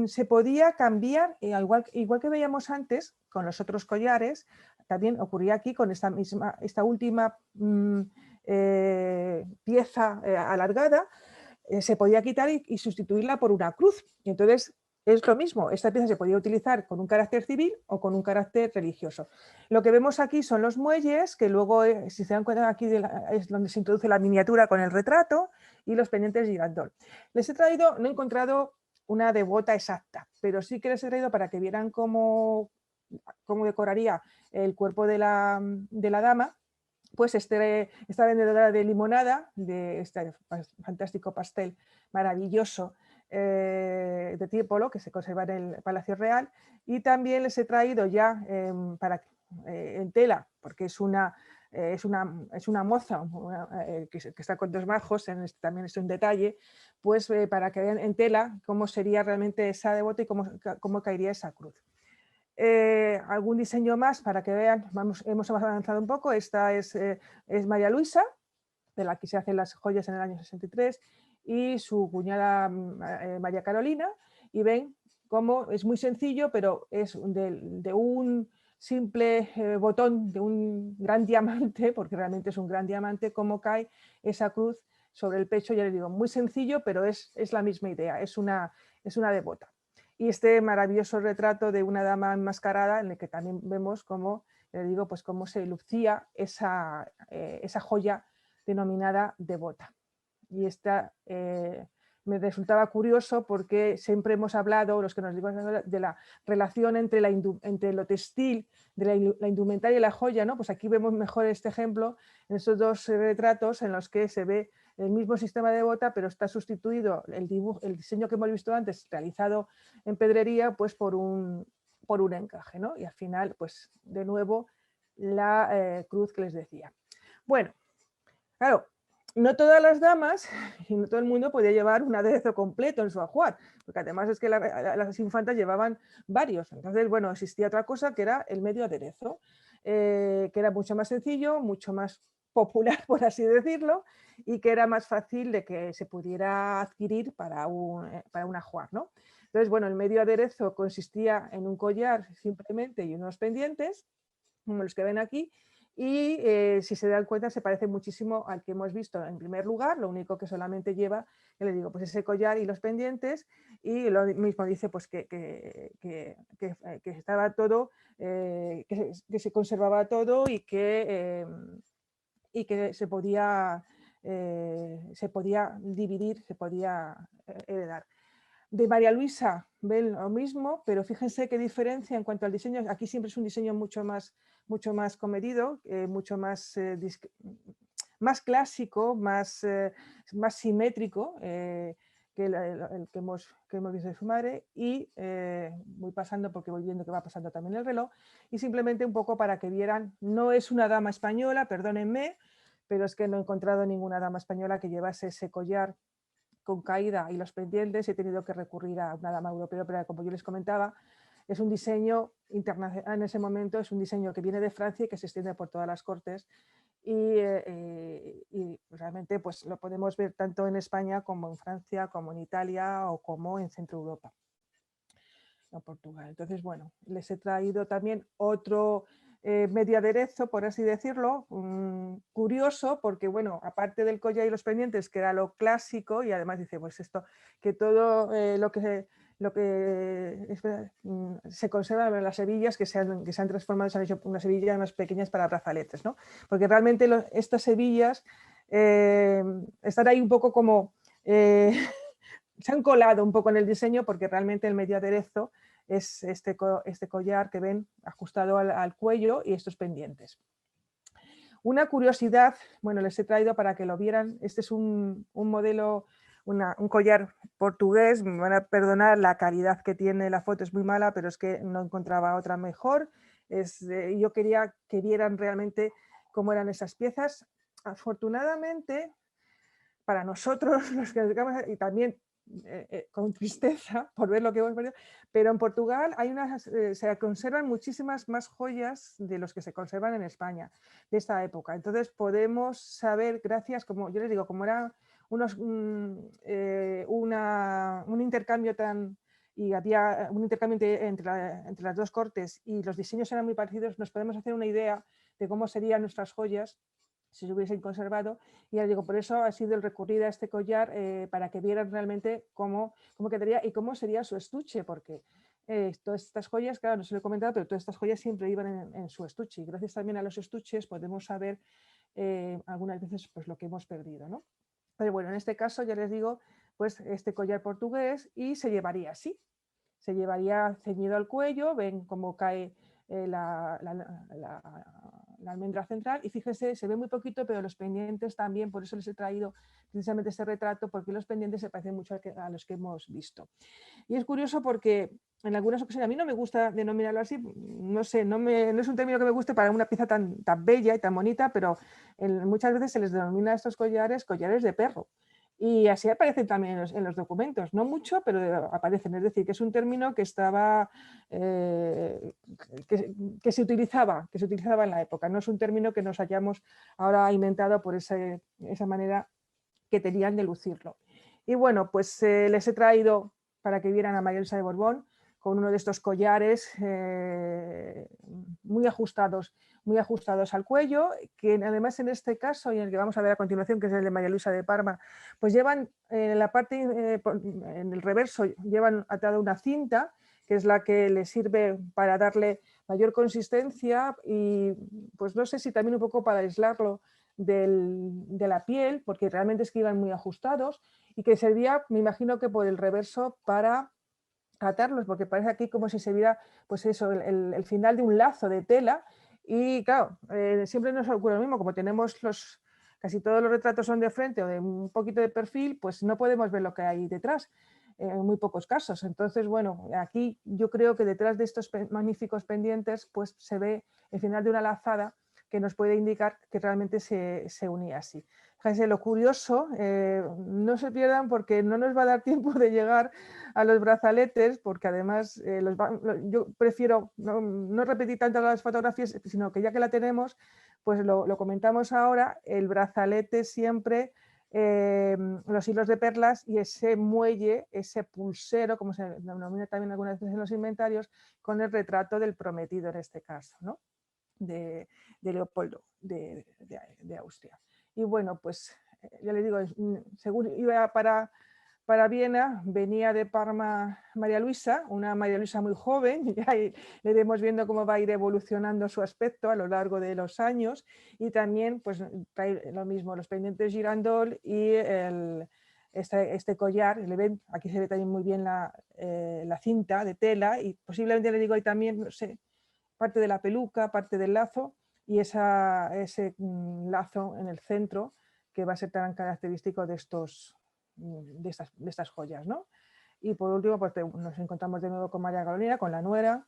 se podía cambiar, igual que veíamos antes con los otros collares, también ocurría aquí con esta última pieza alargada, se podía quitar y sustituirla por una cruz. Y entonces es lo mismo, esta pieza se podía utilizar con un carácter civil o con un carácter religioso. Lo que vemos aquí son los muelles, que luego, si se dan cuenta, aquí es donde se introduce la miniatura con el retrato, y los pendientes Girandol. Les he traído, no he encontrado una devota exacta, pero sí que les he traído para que vieran cómo decoraría el cuerpo de la dama, pues esta vendedora de limonada, de este fantástico pastel maravilloso de Tiepolo, que se conserva en el Palacio Real, y también les he traído ya en tela, porque es una moza que está con 2 bajos, también es un detalle, pues para que vean en tela cómo sería realmente esa devota y cómo caería esa cruz. Algún diseño más para que vean, hemos avanzado un poco. Esta es María Luisa, de la que se hacen las joyas en el año 63, y su cuñada María Carolina, y ven cómo es muy sencillo, pero es de un simple botón, de un gran diamante, porque realmente es un gran diamante, cómo cae esa cruz sobre el pecho. Ya les digo, muy sencillo, pero es la misma idea, es una devota. Y este maravilloso retrato de una dama enmascarada, en el que también vemos cómo, digo, pues cómo se lucía esa joya denominada devota. Y esta me resultaba curioso porque siempre hemos hablado, los que nos dedicamos, de la relación entre lo textil, de la indumentaria y la joya, ¿no? Pues aquí vemos mejor este ejemplo en estos 2 retratos en los que se ve el mismo sistema de devota, pero está sustituido el diseño que hemos visto antes, realizado en pedrería, pues por un encaje, ¿no? Y al final, pues de nuevo, la cruz que les decía. Bueno, claro, no todas las damas y no todo el mundo podía llevar un aderezo completo en su ajuar, porque además es que las infantas llevaban varios. Entonces, bueno, existía otra cosa que era el medio aderezo, que era mucho más sencillo, mucho más popular, por así decirlo, y que era más fácil de que se pudiera adquirir para un ajuar, ¿no? Entonces, bueno, el medio aderezo consistía en un collar simplemente y unos pendientes, como los que ven aquí, y si se dan cuenta se parece muchísimo al que hemos visto en primer lugar, lo único que solamente lleva, ya les digo, pues ese collar y los pendientes, y lo mismo dice pues que estaba todo, que se conservaba todo y que se podía dividir, se podía heredar. De María Luisa ven lo mismo, pero fíjense qué diferencia en cuanto al diseño. Aquí siempre es un diseño mucho más comedido, mucho más clásico, más simétrico que el que hemos visto de su madre, y voy pasando porque voy viendo que va pasando también el reloj, y simplemente un poco para que vieran, no es una dama española, perdónenme, pero es que no he encontrado ninguna dama española que llevase ese collar con caída y los pendientes. He tenido que recurrir a una dama europea, pero como yo les comentaba, es un diseño internacional en ese momento, es un diseño que viene de Francia y que se extiende por todas las cortes, y realmente pues, lo podemos ver tanto en España como en Francia, como en Italia o como en Centro Europa o Portugal. Entonces, bueno, les he traído también otro medio aderezo, por así decirlo, curioso, porque bueno, aparte del collar y los pendientes, que era lo clásico, y además dice, pues esto, que todo lo que se conserva en las hebillas que se han transformado, se han hecho unas hebillas más pequeñas para brazaletes, ¿no? Porque realmente estas hebillas están ahí un poco como... se han colado un poco en el diseño porque realmente el medio aderezo es este collar que ven ajustado al cuello y estos pendientes. Una curiosidad, bueno, les he traído para que lo vieran, este es un modelo, un collar portugués, me van a perdonar la calidad que tiene la foto, es muy mala, pero es que no encontraba otra mejor. Yo quería que vieran realmente cómo eran esas piezas. Afortunadamente, para nosotros, los que nos dedicamos, y también con tristeza por ver lo que hemos perdido, pero en Portugal se conservan muchísimas más joyas de los que se conservan en España de esta época. Entonces podemos saber, gracias, como yo les digo, como era un intercambio y había un intercambio entre las dos cortes y los diseños eran muy parecidos, nos podemos hacer una idea de cómo serían nuestras joyas si se hubiesen conservado, y ya digo, por eso ha sido el recurrir a este collar para que vieran realmente cómo quedaría y cómo sería su estuche, porque todas estas joyas, claro, no se lo he comentado, pero todas estas joyas siempre iban en su estuche, y gracias también a los estuches podemos saber algunas veces pues, lo que hemos perdido, ¿no? Pero bueno, en este caso ya les digo, pues este collar portugués, y se llevaría así, se llevaría ceñido al cuello, ven cómo cae la almendra central, y fíjense, se ve muy poquito, pero los pendientes también, por eso les he traído precisamente este retrato, porque los pendientes se parecen mucho a los que hemos visto. Y es curioso porque en algunas ocasiones, a mí no me gusta denominarlo así, no sé, no es un término que me guste para una pieza tan bella y tan bonita, pero muchas veces se les denomina a estos collares de perro. Y así aparecen también en los documentos, no mucho, pero aparecen. Es decir, que es un término que estaba, que se utilizaba en la época. No es un término que nos hayamos ahora inventado por esa manera que tenían de lucirlo. Y bueno, pues les he traído para que vieran a María Luisa de Borbón con uno de estos collares muy ajustados al cuello, que además en este caso, y en el que vamos a ver a continuación, que es el de María Luisa de Parma, pues llevan en la parte, en el reverso, llevan atada una cinta, que es la que les sirve para darle mayor consistencia y pues no sé si también un poco para aislarlo de la piel, porque realmente es que iban muy ajustados, y que servía, me imagino que por el reverso para atarlos, porque parece aquí como si se viera pues eso, el final de un lazo de tela. Y claro, siempre nos ocurre lo mismo, como tenemos casi todos los retratos son de frente o de un poquito de perfil, pues no podemos ver lo que hay detrás, en muy pocos casos. Entonces, bueno, aquí yo creo que detrás de estos magníficos pendientes pues se ve el final de una lazada que nos puede indicar que realmente se unía así. Fíjense, lo curioso, no se pierdan porque no nos va a dar tiempo de llegar a los brazaletes, porque además yo prefiero no repetir tantas las fotografías, sino que ya que la tenemos, pues lo comentamos ahora. El brazalete siempre, los hilos de perlas y ese muelle, ese pulsero, como se denomina también algunas veces en los inventarios, con el retrato del prometido en este caso, ¿no? de Leopoldo de Austria. Y bueno, pues ya les digo, según iba para Viena, venía de Parma María Luisa, una María Luisa muy joven, ya le iremos viendo cómo va a ir evolucionando su aspecto a lo largo de los años, y también pues trae lo mismo, los pendientes girandol y este collar, le ven, aquí se ve también muy bien la cinta de tela, y posiblemente le digo ahí también, no sé, parte de la peluca, parte del lazo, y ese lazo en el centro que va a ser tan característico de estas joyas, ¿no? Y por último, pues nos encontramos de nuevo con María Carolina, con la nuera,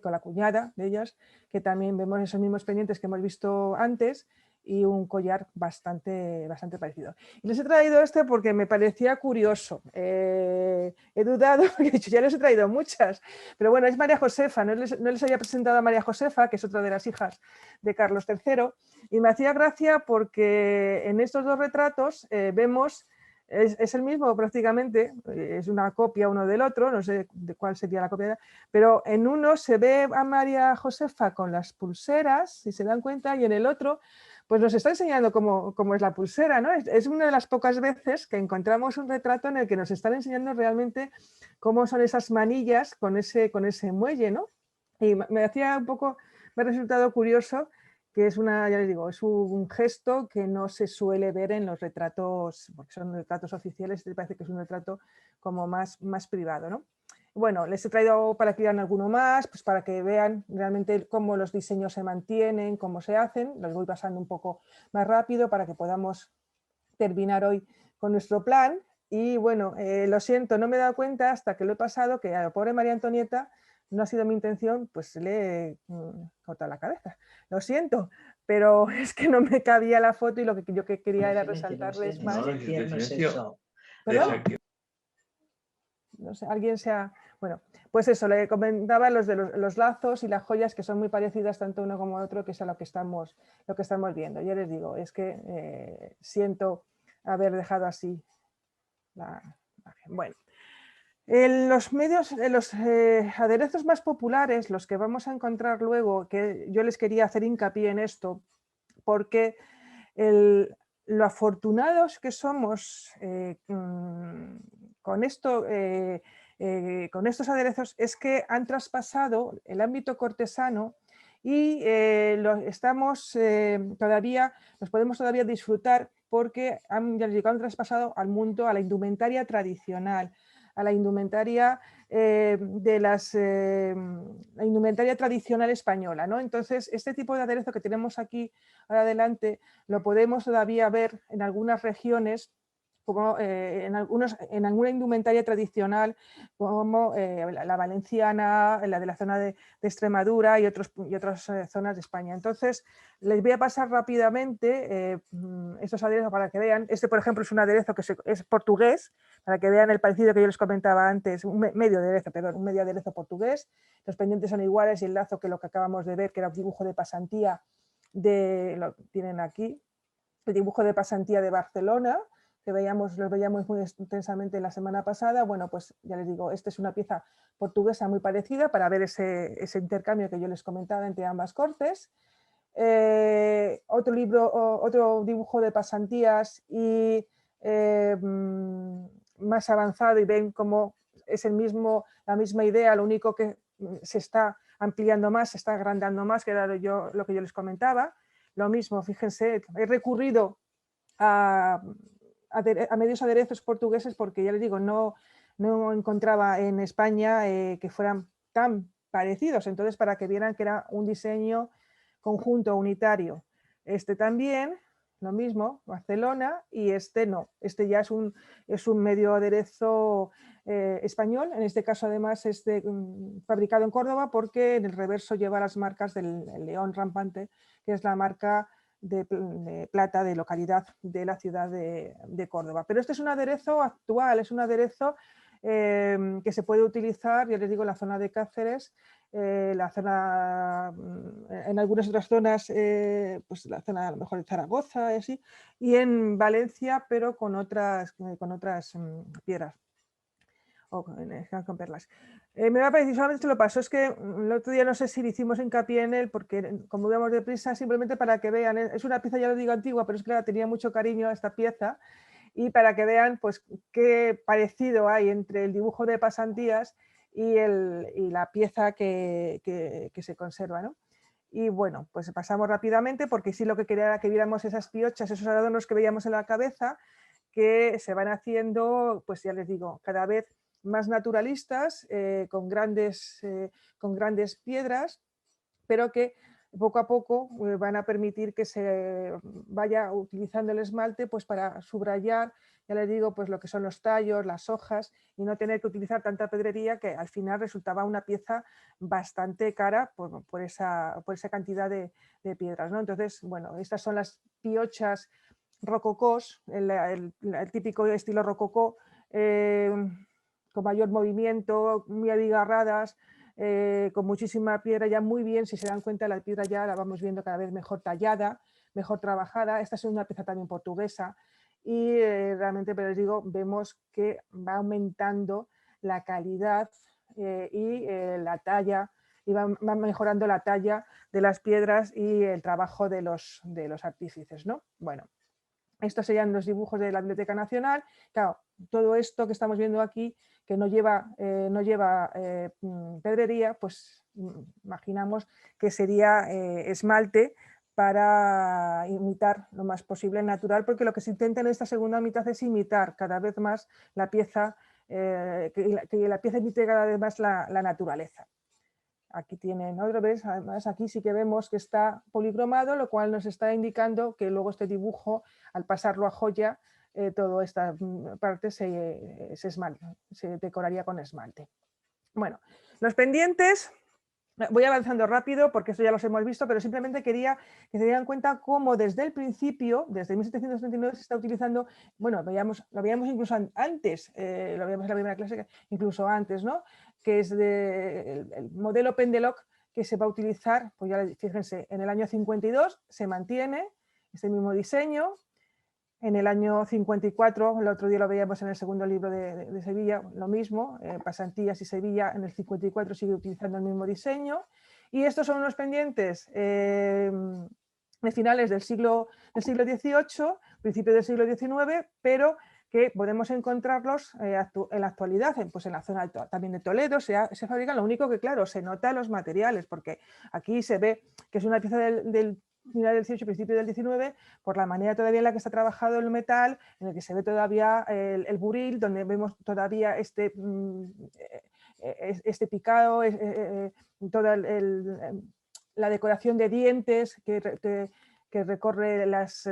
con la cuñada de ellas, que también vemos esos mismos pendientes que hemos visto antes, y un collar bastante parecido. Y les he traído este porque me parecía curioso. He dudado, porque he dicho, ya les he traído muchas, pero bueno, es María Josefa, no les había presentado a María Josefa, que es otra de las hijas de Carlos III, y me hacía gracia porque en estos dos retratos vemos, es el mismo prácticamente, es una copia uno del otro, no sé de cuál sería la copia, pero en uno se ve a María Josefa con las pulseras, si se dan cuenta, y en el otro pues nos está enseñando cómo es la pulsera, ¿no? Es una de las pocas veces que encontramos un retrato en el que nos están enseñando realmente cómo son esas manillas con ese muelle, ¿no? Y me hacía un poco, me ha resultado curioso que es ya les digo, es un gesto que no se suele ver en los retratos, porque son retratos oficiales, y parece que es un retrato como más privado, ¿no? Bueno, les he traído para que vean alguno más, pues para que vean realmente cómo los diseños se mantienen, cómo se hacen. Los voy pasando un poco más rápido para que podamos terminar hoy con nuestro plan. Y bueno, lo siento, no me he dado cuenta hasta que lo he pasado que a la pobre María Antonieta no ha sido mi intención, pues le he cortado la cabeza. Lo siento, pero es que no me cabía la foto y lo que yo quería era resaltarles más. ¿Perdón? No sé, alguien se ha... Bueno, pues eso, le comentaba los de los lazos y las joyas que son muy parecidas tanto uno como otro, que es a lo que estamos viendo. Ya les digo, es que siento haber dejado así la imagen. Bueno, en los medios, en los aderezos más populares, los que vamos a encontrar luego, que yo les quería hacer hincapié en esto, porque lo afortunados que somos con esto, con estos aderezos, es que han traspasado el ámbito cortesano y los podemos todavía disfrutar porque han traspasado al mundo, a la indumentaria tradicional, a la indumentaria la indumentaria tradicional española, ¿no? Entonces, este tipo de aderezo que tenemos aquí ahora adelante lo podemos todavía ver en algunas regiones, como en alguna indumentaria tradicional, como la valenciana, la de la zona de Extremadura y otras zonas de España. Entonces, les voy a pasar rápidamente estos aderezos para que vean. Este, por ejemplo, es un aderezo que es portugués, para que vean el parecido que yo les comentaba antes, un medio aderezo portugués. Los pendientes son iguales y el lazo que lo que acabamos de ver, que era un dibujo de pasantía, lo tienen aquí, el dibujo de pasantía de Barcelona, que los veíamos muy intensamente la semana pasada. Bueno, pues ya les digo, esta es una pieza portuguesa muy parecida para ver ese intercambio que yo les comentaba entre ambas cortes. Otro dibujo de pasantías y más avanzado, y ven cómo es la misma idea, lo único que se está ampliando más, se está agrandando más, que era lo que yo les comentaba. Lo mismo, fíjense, he recurrido a medios aderezos portugueses porque ya les digo, no encontraba en España que fueran tan parecidos, entonces para que vieran que era un diseño conjunto, unitario. Este también, lo mismo, Barcelona, y este no, este ya es un medio aderezo español, en este caso además es fabricado en Córdoba porque en el reverso lleva las marcas del león rampante, que es la marca de plata de localidad de la ciudad de Córdoba. Pero este es un aderezo actual, es un aderezo que se puede utilizar, ya les digo, en la zona de Cáceres, en algunas otras zonas, pues la zona a lo mejor de Zaragoza así, y en Valencia, pero con otras piedras o con perlas. Me va a parecer, solamente lo paso, es que el otro día no sé si hicimos hincapié en él, porque como íbamos deprisa, simplemente para que vean, es una pieza, ya lo digo, antigua, pero es que tenía mucho cariño a esta pieza, y para que vean pues qué parecido hay entre el dibujo de pasantías y la pieza que se conserva, ¿no? Y bueno, pues pasamos rápidamente porque sí, lo que quería era que viéramos esas piochas, esos adornos que veíamos en la cabeza, que se van haciendo, pues ya les digo, cada vez más naturalistas, con grandes piedras, pero que poco a poco van a permitir que se vaya utilizando el esmalte pues para subrayar, ya les digo, pues lo que son los tallos, las hojas, y no tener que utilizar tanta pedrería que al final resultaba una pieza bastante cara por esa cantidad de piedras, ¿no? Entonces, bueno, estas son las piochas rococós, el típico estilo rococó, con mayor movimiento, muy abigarradas, con muchísima piedra ya muy bien, si se dan cuenta la piedra ya la vamos viendo cada vez mejor tallada, mejor trabajada. Esta es una pieza también portuguesa y realmente, pero les digo, vemos que va aumentando la calidad y la talla, y va mejorando la talla de las piedras y el trabajo de los artífices, ¿no? Bueno, estos serían los dibujos de la Biblioteca Nacional. Claro, todo esto que estamos viendo aquí, que no lleva pedrería, pues imaginamos que sería esmalte para imitar lo más posible el natural, porque lo que se intenta en esta segunda mitad es imitar cada vez más la pieza, que la pieza imite cada vez más la naturaleza. Aquí tienen otra vez, además aquí sí que vemos que está policromado, lo cual nos está indicando que luego este dibujo, al pasarlo a joya, toda esta parte se decoraría con esmalte. Bueno, los pendientes, voy avanzando rápido porque esto ya los hemos visto, pero simplemente quería que se dieran cuenta cómo desde el principio, desde 1739, se está utilizando, bueno, lo veíamos incluso antes, lo veíamos en la primera clase, incluso antes, ¿no? Que es el modelo Pendelock que se va a utilizar, pues ya fíjense, en el año 52 se mantiene este mismo diseño. En el año 54, el otro día lo veíamos en el segundo libro de Sevilla, lo mismo, Pasantías y Sevilla en el 54 sigue utilizando el mismo diseño. Y estos son unos pendientes de finales del siglo XVIII, principio del siglo XIX, pero que podemos encontrarlos en la actualidad, pues en la zona también de Toledo se fabrican, lo único que claro, se nota los materiales, porque aquí se ve que es una pieza del final del 18, principio del 19, por la manera todavía en la que está trabajado el metal, en el que se ve todavía el buril, donde vemos todavía este picado, toda la decoración de dientes que recorre las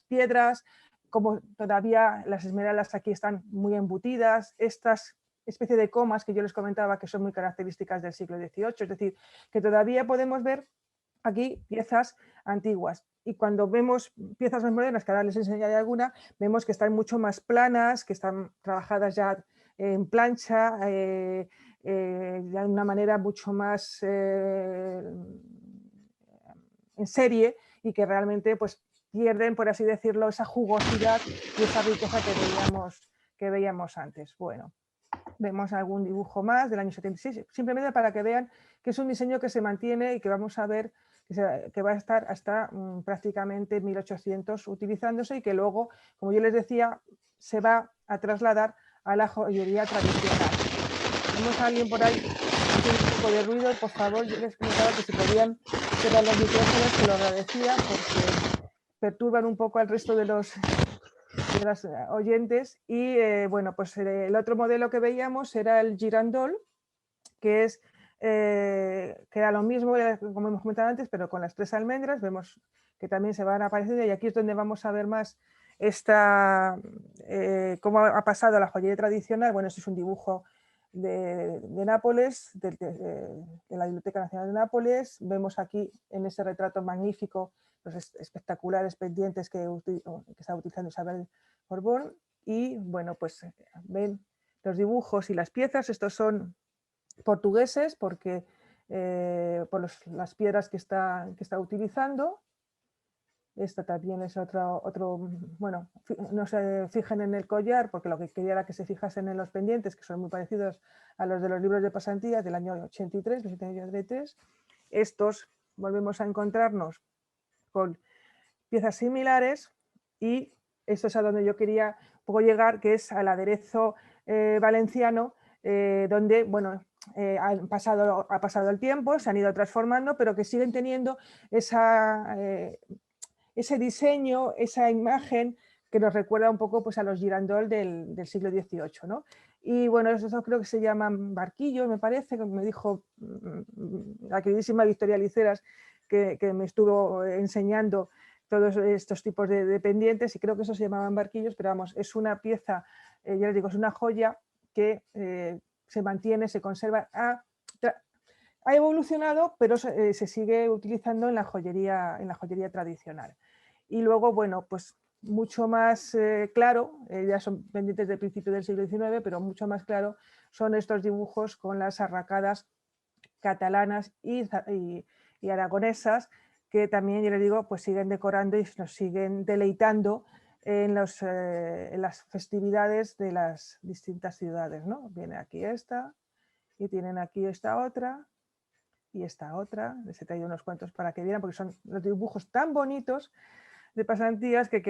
piedras, como todavía las esmeraldas aquí están muy embutidas, estas especie de comas que yo les comentaba que son muy características del siglo XVIII, es decir, que todavía podemos ver aquí piezas antiguas. Y cuando vemos piezas más modernas, que ahora les enseñaré alguna, vemos que están mucho más planas, que están trabajadas ya en plancha, ya de una manera mucho más en serie, y que realmente pues pierden, por así decirlo, esa jugosidad y esa riqueza que veíamos antes. Bueno, vemos algún dibujo más del año 76, simplemente para que vean que es un diseño que se mantiene y que vamos a ver que va a estar hasta prácticamente 1800 utilizándose, y que luego, como yo les decía, se va a trasladar a la joyería tradicional. Tenemos a alguien por ahí haciendo un poco de ruido, por favor, yo les comentaba que si podían cerrar los micrófonos, se lo agradecía, porque perturban un poco al resto de las oyentes. Y bueno, pues el otro modelo que veíamos era el girandol, que es que era lo mismo, como hemos comentado antes, pero con las 3 almendras. Vemos que también se van apareciendo, y aquí es donde vamos a ver más cómo ha pasado a la joyería tradicional. Bueno, este es un dibujo de Nápoles, de la Biblioteca Nacional de Nápoles. Vemos aquí en ese retrato magnífico los espectaculares pendientes que está utilizando Isabel Borbón. Y bueno, pues ven los dibujos y las piezas. Estos son portugueses porque por las piedras que está utilizando. Esta también es otro, bueno, no se fijen en el collar, porque lo que quería era que se fijasen en los pendientes, que son muy parecidos a los de los libros de pasantías del año 83, 83. Estos volvemos a encontrarnos con piezas similares, y esto es a donde yo quería un poco llegar, que es al aderezo valenciano, donde, bueno, ha pasado el tiempo, se han ido transformando, pero que siguen teniendo ese diseño, esa imagen que nos recuerda un poco pues, a los girandol del siglo XVIII, ¿no? Y bueno, eso creo que se llaman barquillos, me parece, que me dijo la queridísima Victoria Liceras, que me estuvo enseñando todos estos tipos de pendientes, y creo que eso se llamaban barquillos, pero vamos, es una pieza, ya les digo, es una joya que se mantiene, se conserva, ha evolucionado, pero se sigue utilizando en la joyería tradicional. Y luego, bueno, pues mucho más claro, ya son pendientes del principio del siglo XIX, pero mucho más claro son estos dibujos con las arracadas catalanas y aragonesas, que también, yo les digo, pues siguen decorando y nos siguen deleitando en las festividades de las distintas ciudades, ¿no? Viene aquí esta, y tienen aquí esta otra, y esta otra. Les he traído unos cuantos para que vieran, porque son los dibujos tan bonitos de pasantías que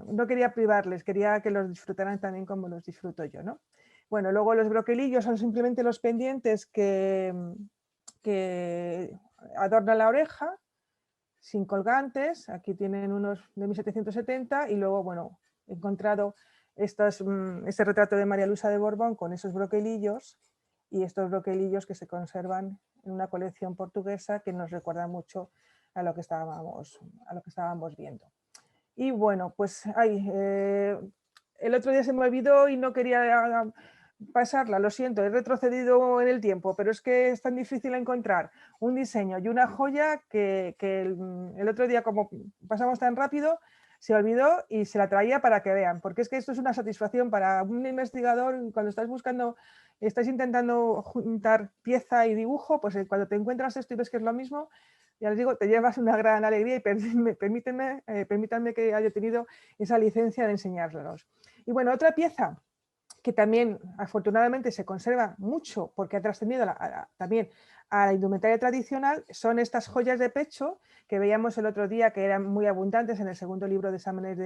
no quería privarles, quería que los disfrutaran también como los disfruto yo, ¿no? Bueno, luego los broquelillos son simplemente los pendientes que adornan la oreja, sin colgantes. Aquí tienen unos de 1770 y luego, bueno, he encontrado este retrato de María Luisa de Borbón con esos broquelillos, y estos broquelillos que se conservan en una colección portuguesa que nos recuerda mucho a lo que estábamos viendo. Y bueno, pues el otro día se me olvidó y no quería pasarla, lo siento, he retrocedido en el tiempo, pero es que es tan difícil encontrar un diseño y una joya que el otro día, como pasamos tan rápido, se olvidó y se la traía para que vean, porque es que esto es una satisfacción para un investigador cuando estás intentando juntar pieza y dibujo, pues cuando te encuentras esto y ves que es lo mismo, ya les digo, te llevas una gran alegría, y permítanme que haya tenido esa licencia de enseñárselos. Y bueno, otra pieza que también afortunadamente se conserva mucho porque ha trascendido también a la indumentaria tradicional, son estas joyas de pecho que veíamos el otro día, que eran muy abundantes en el segundo libro de exámenes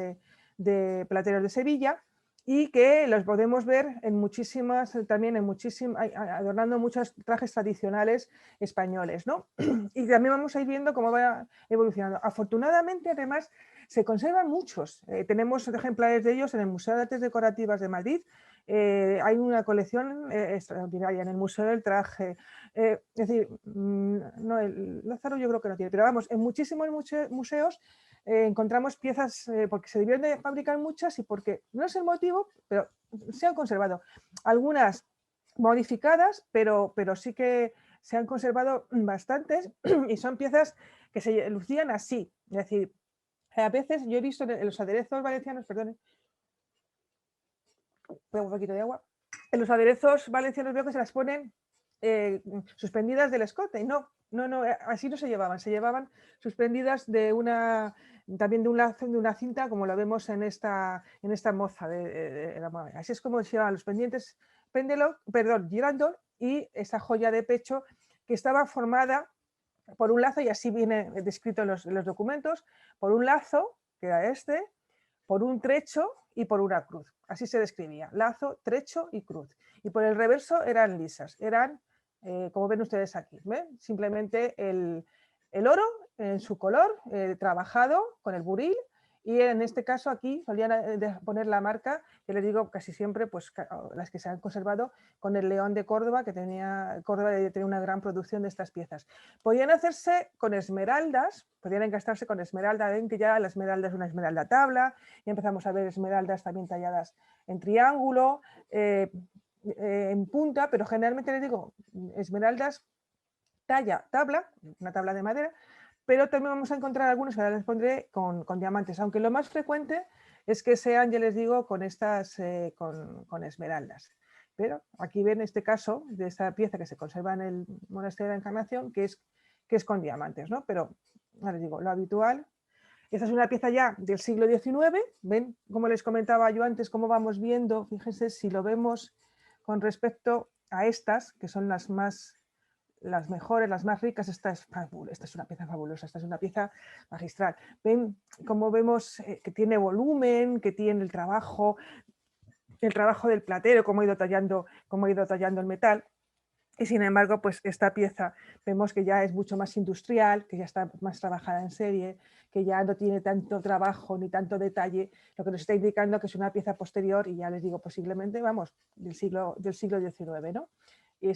de plateros de Sevilla, y que los podemos ver adornando muchos trajes tradicionales españoles, ¿no? Y también vamos a ir viendo cómo va evolucionando. Afortunadamente, además, se conservan muchos. Tenemos ejemplares de ellos en el Museo de Artes Decorativas de Madrid. Hay una colección extraordinaria en el Museo del Traje. Es decir, no, el Lázaro yo creo que no tiene, pero vamos, en muchísimos museos encontramos piezas, porque se debieron de fabricar muchas y porque no es el motivo, pero se han conservado. Algunas modificadas, pero sí que se han conservado bastantes, y son piezas que se lucían así. Es decir, a veces yo he visto en los aderezos valencianos, perdón, un poquito de agua, en los aderezos valencianos veo que se las ponen suspendidas del escote, y no, así no se llevaban suspendidas también de un lazo, de una cinta, como lo vemos en esta moza de la madre. Así es como se llevaban los pendientes girandol, y esa joya de pecho que estaba formada por un lazo, y así viene descrito en los documentos, por un lazo, que era este, por un trecho y por una cruz. Así se describía: lazo, trecho y cruz. Y por el reverso eran lisas, eran como ven ustedes aquí, ¿ven? Simplemente el oro en su color, trabajado con el buril, y en este caso aquí solían poner la marca, que les digo casi siempre, pues las que se han conservado, con el león de Córdoba, que Córdoba tenía una gran producción de estas piezas. Podían hacerse con esmeraldas, podían encastarse con esmeralda. Ven que ya la esmeralda es una esmeralda tabla, y empezamos a ver esmeraldas también talladas en triángulo, en punta, pero generalmente les digo esmeraldas tabla, una tabla de madera, pero también vamos a encontrar algunos que ahora les pondré con diamantes, aunque lo más frecuente es que sean, ya les digo, con con esmeraldas. Pero aquí ven este caso de esta pieza que se conserva en el Monasterio de la Encarnación, que es con diamantes, ¿no? Pero ya les digo, lo habitual. Esta es una pieza ya del siglo XIX. Ven, como les comentaba yo antes, cómo vamos viendo. Fíjense si lo vemos con respecto a estas, que son las mejores, las más ricas. Esta es una pieza fabulosa, esta es una pieza magistral. Ven cómo vemos que tiene volumen, que tiene el trabajo del platero, cómo ha ido tallando el metal. Y sin embargo, pues esta pieza vemos que ya es mucho más industrial, que ya está más trabajada en serie, que ya no tiene tanto trabajo ni tanto detalle, lo que nos está indicando que es una pieza posterior, y ya les digo, posiblemente, vamos, del siglo XIX, ¿no? Y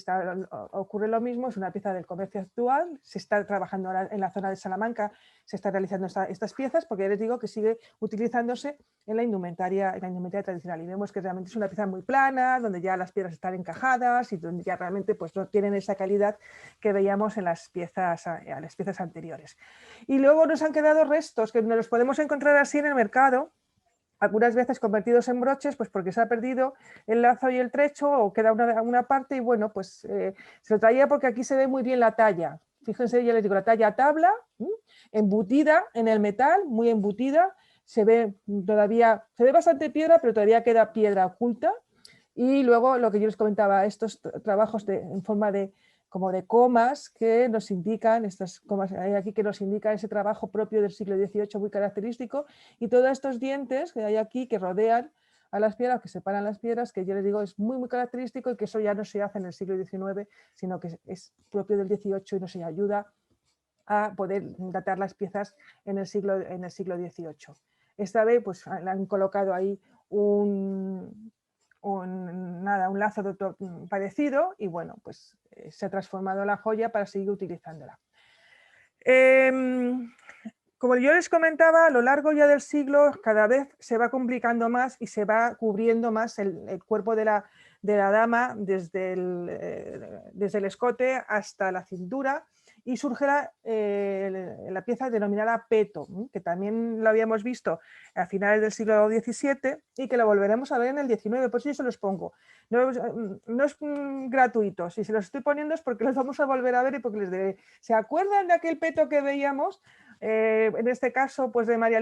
ocurre lo mismo, es una pieza del comercio actual, se está trabajando ahora en la zona de Salamanca, se están realizando estas piezas, porque ya les digo que sigue utilizándose en la indumentaria tradicional, y vemos que realmente es una pieza muy plana, donde ya las piedras están encajadas y donde ya realmente pues, no tienen esa calidad que veíamos en las piezas anteriores. Y luego nos han quedado restos que nos los podemos encontrar así en el mercado, algunas veces convertidos en broches, pues porque se ha perdido el lazo y el trecho o queda una parte, y bueno, pues se lo traía porque aquí se ve muy bien la talla. Fíjense, ya les digo, la talla tabla, embutida en el metal, muy embutida, se ve bastante piedra, pero todavía queda piedra oculta. Y luego lo que yo les comentaba, estos trabajos en forma como de comas que nos indican, estas comas hay aquí que nos indican ese trabajo propio del siglo XVIII muy característico, y todos estos dientes que hay aquí que rodean a las piedras, que separan las piedras, que yo les digo es muy, muy característico, y que eso ya no se hace en el siglo XIX, sino que es propio del XVIII y nos ayuda a poder datar las piezas en el siglo XVIII. Esta vez pues le han colocado ahí un lazo parecido, y bueno, pues se ha transformado la joya para seguir utilizándola. Como yo les comentaba, a lo largo ya del siglo cada vez se va complicando más y se va cubriendo más el cuerpo de la dama desde el escote hasta la cintura, y surge la pieza denominada peto, que también lo habíamos visto a finales del siglo XVII y que lo volveremos a ver en el XIX, por eso yo se los pongo. No es gratuito, si se los estoy poniendo es porque los vamos a volver a ver y porque les diré. ¿Se acuerdan de aquel peto que veíamos? En este caso, pues de María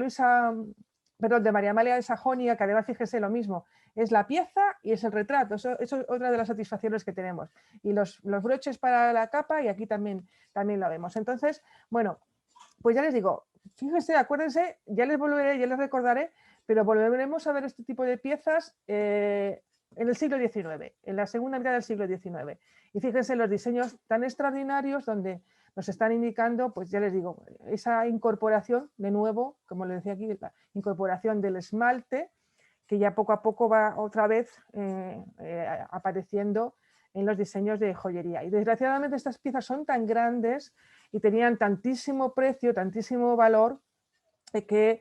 Amalia de Sajonia, que además, fíjese, lo mismo, es la pieza y es el retrato, eso es otra de las satisfacciones que tenemos. Y los broches para la capa, y aquí también lo vemos. Entonces, bueno, pues ya les digo, fíjense, acuérdense, ya les recordaré, pero volveremos a ver este tipo de piezas en el siglo XIX, en la segunda mitad del siglo XIX. Y fíjense los diseños tan extraordinarios donde nos están indicando, pues ya les digo, esa incorporación, de nuevo, como les decía aquí, la incorporación del esmalte, que ya poco a poco va otra vez apareciendo en los diseños de joyería. Y desgraciadamente estas piezas son tan grandes y tenían tantísimo precio, tantísimo valor, que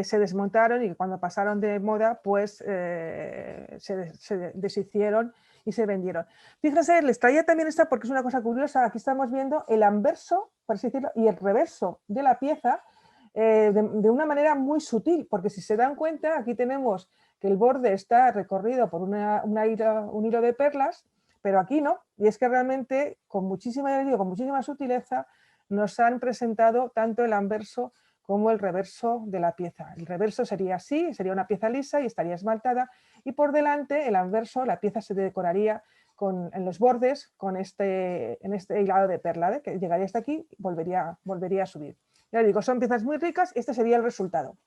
se desmontaron, y que cuando pasaron de moda pues se deshicieron y se vendieron. Fíjense, les traía también esta porque es una cosa curiosa. Aquí estamos viendo el anverso, por así decirlo, y el reverso de la pieza de una manera muy sutil, porque si se dan cuenta, aquí tenemos que el borde está recorrido por un hilo de perlas, pero aquí no, y es que realmente con muchísima sutileza nos han presentado tanto el anverso como el reverso de la pieza. El reverso sería así, sería una pieza lisa y estaría esmaltada, y por delante, el anverso, la pieza se decoraría en los bordes en este hilado de perla, que llegaría hasta aquí y volvería a subir. Ya digo, son piezas muy ricas, este sería el resultado.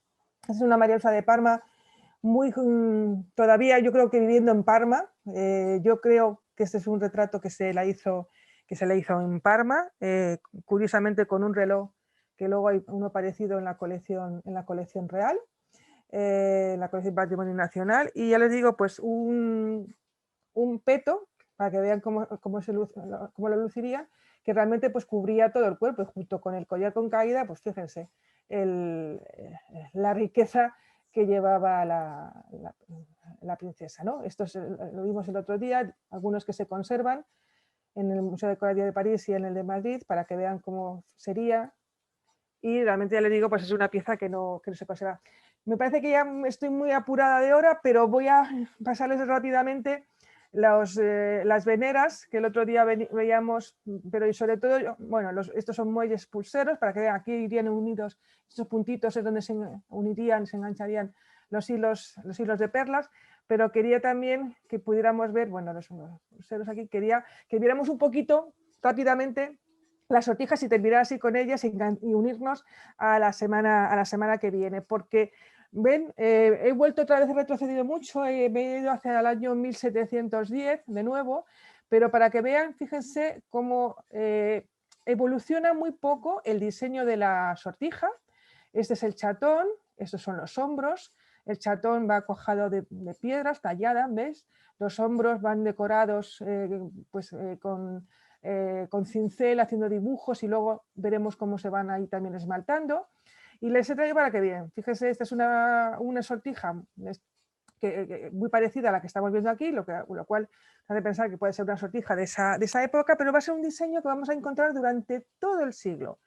Esta es una María Elsa de Parma, todavía yo creo que viviendo en Parma. Yo creo que este es un retrato que se le hizo en Parma, curiosamente con un reloj que luego hay uno parecido en la colección real, en la colección Patrimonio Nacional. Y ya les digo, pues un peto, para que vean cómo lo luciría, que realmente pues cubría todo el cuerpo, y junto con el collar con caída, pues fíjense la riqueza que llevaba la princesa, ¿no? Esto lo vimos el otro día, algunos que se conservan en el Museo de Decoración de París y en el de Madrid, para que vean cómo sería. Y realmente, ya les digo, pues es una pieza que no se conserva. Me parece que ya estoy muy apurada de hora, pero voy a pasarles rápidamente las veneras que el otro día veíamos, pero y sobre todo, bueno, estos son muelles pulseros, para que vean, aquí irían unidos estos puntitos, es donde se unirían, se engancharían los hilos de perlas, pero quería también que pudiéramos ver, bueno, los pulseros aquí, quería que viéramos un poquito rápidamente las sortijas y terminar así con ellas y unirnos a la semana que viene, porque ven, he vuelto otra vez, he retrocedido mucho, me he ido hacia el año 1710 de nuevo, pero para que vean, fíjense cómo evoluciona muy poco el diseño de la sortija. Este es el chatón, estos son los hombros, el chatón va cuajado de piedras talladas, ¿ves? Los hombros van decorados con cincel, haciendo dibujos, y luego veremos cómo se van ahí también esmaltando. Y les he traído para que vean. Fíjense, esta es una sortija muy parecida a la que estamos viendo aquí, lo cual hace pensar que puede ser una sortija de esa época, pero va a ser un diseño que vamos a encontrar durante todo el siglo.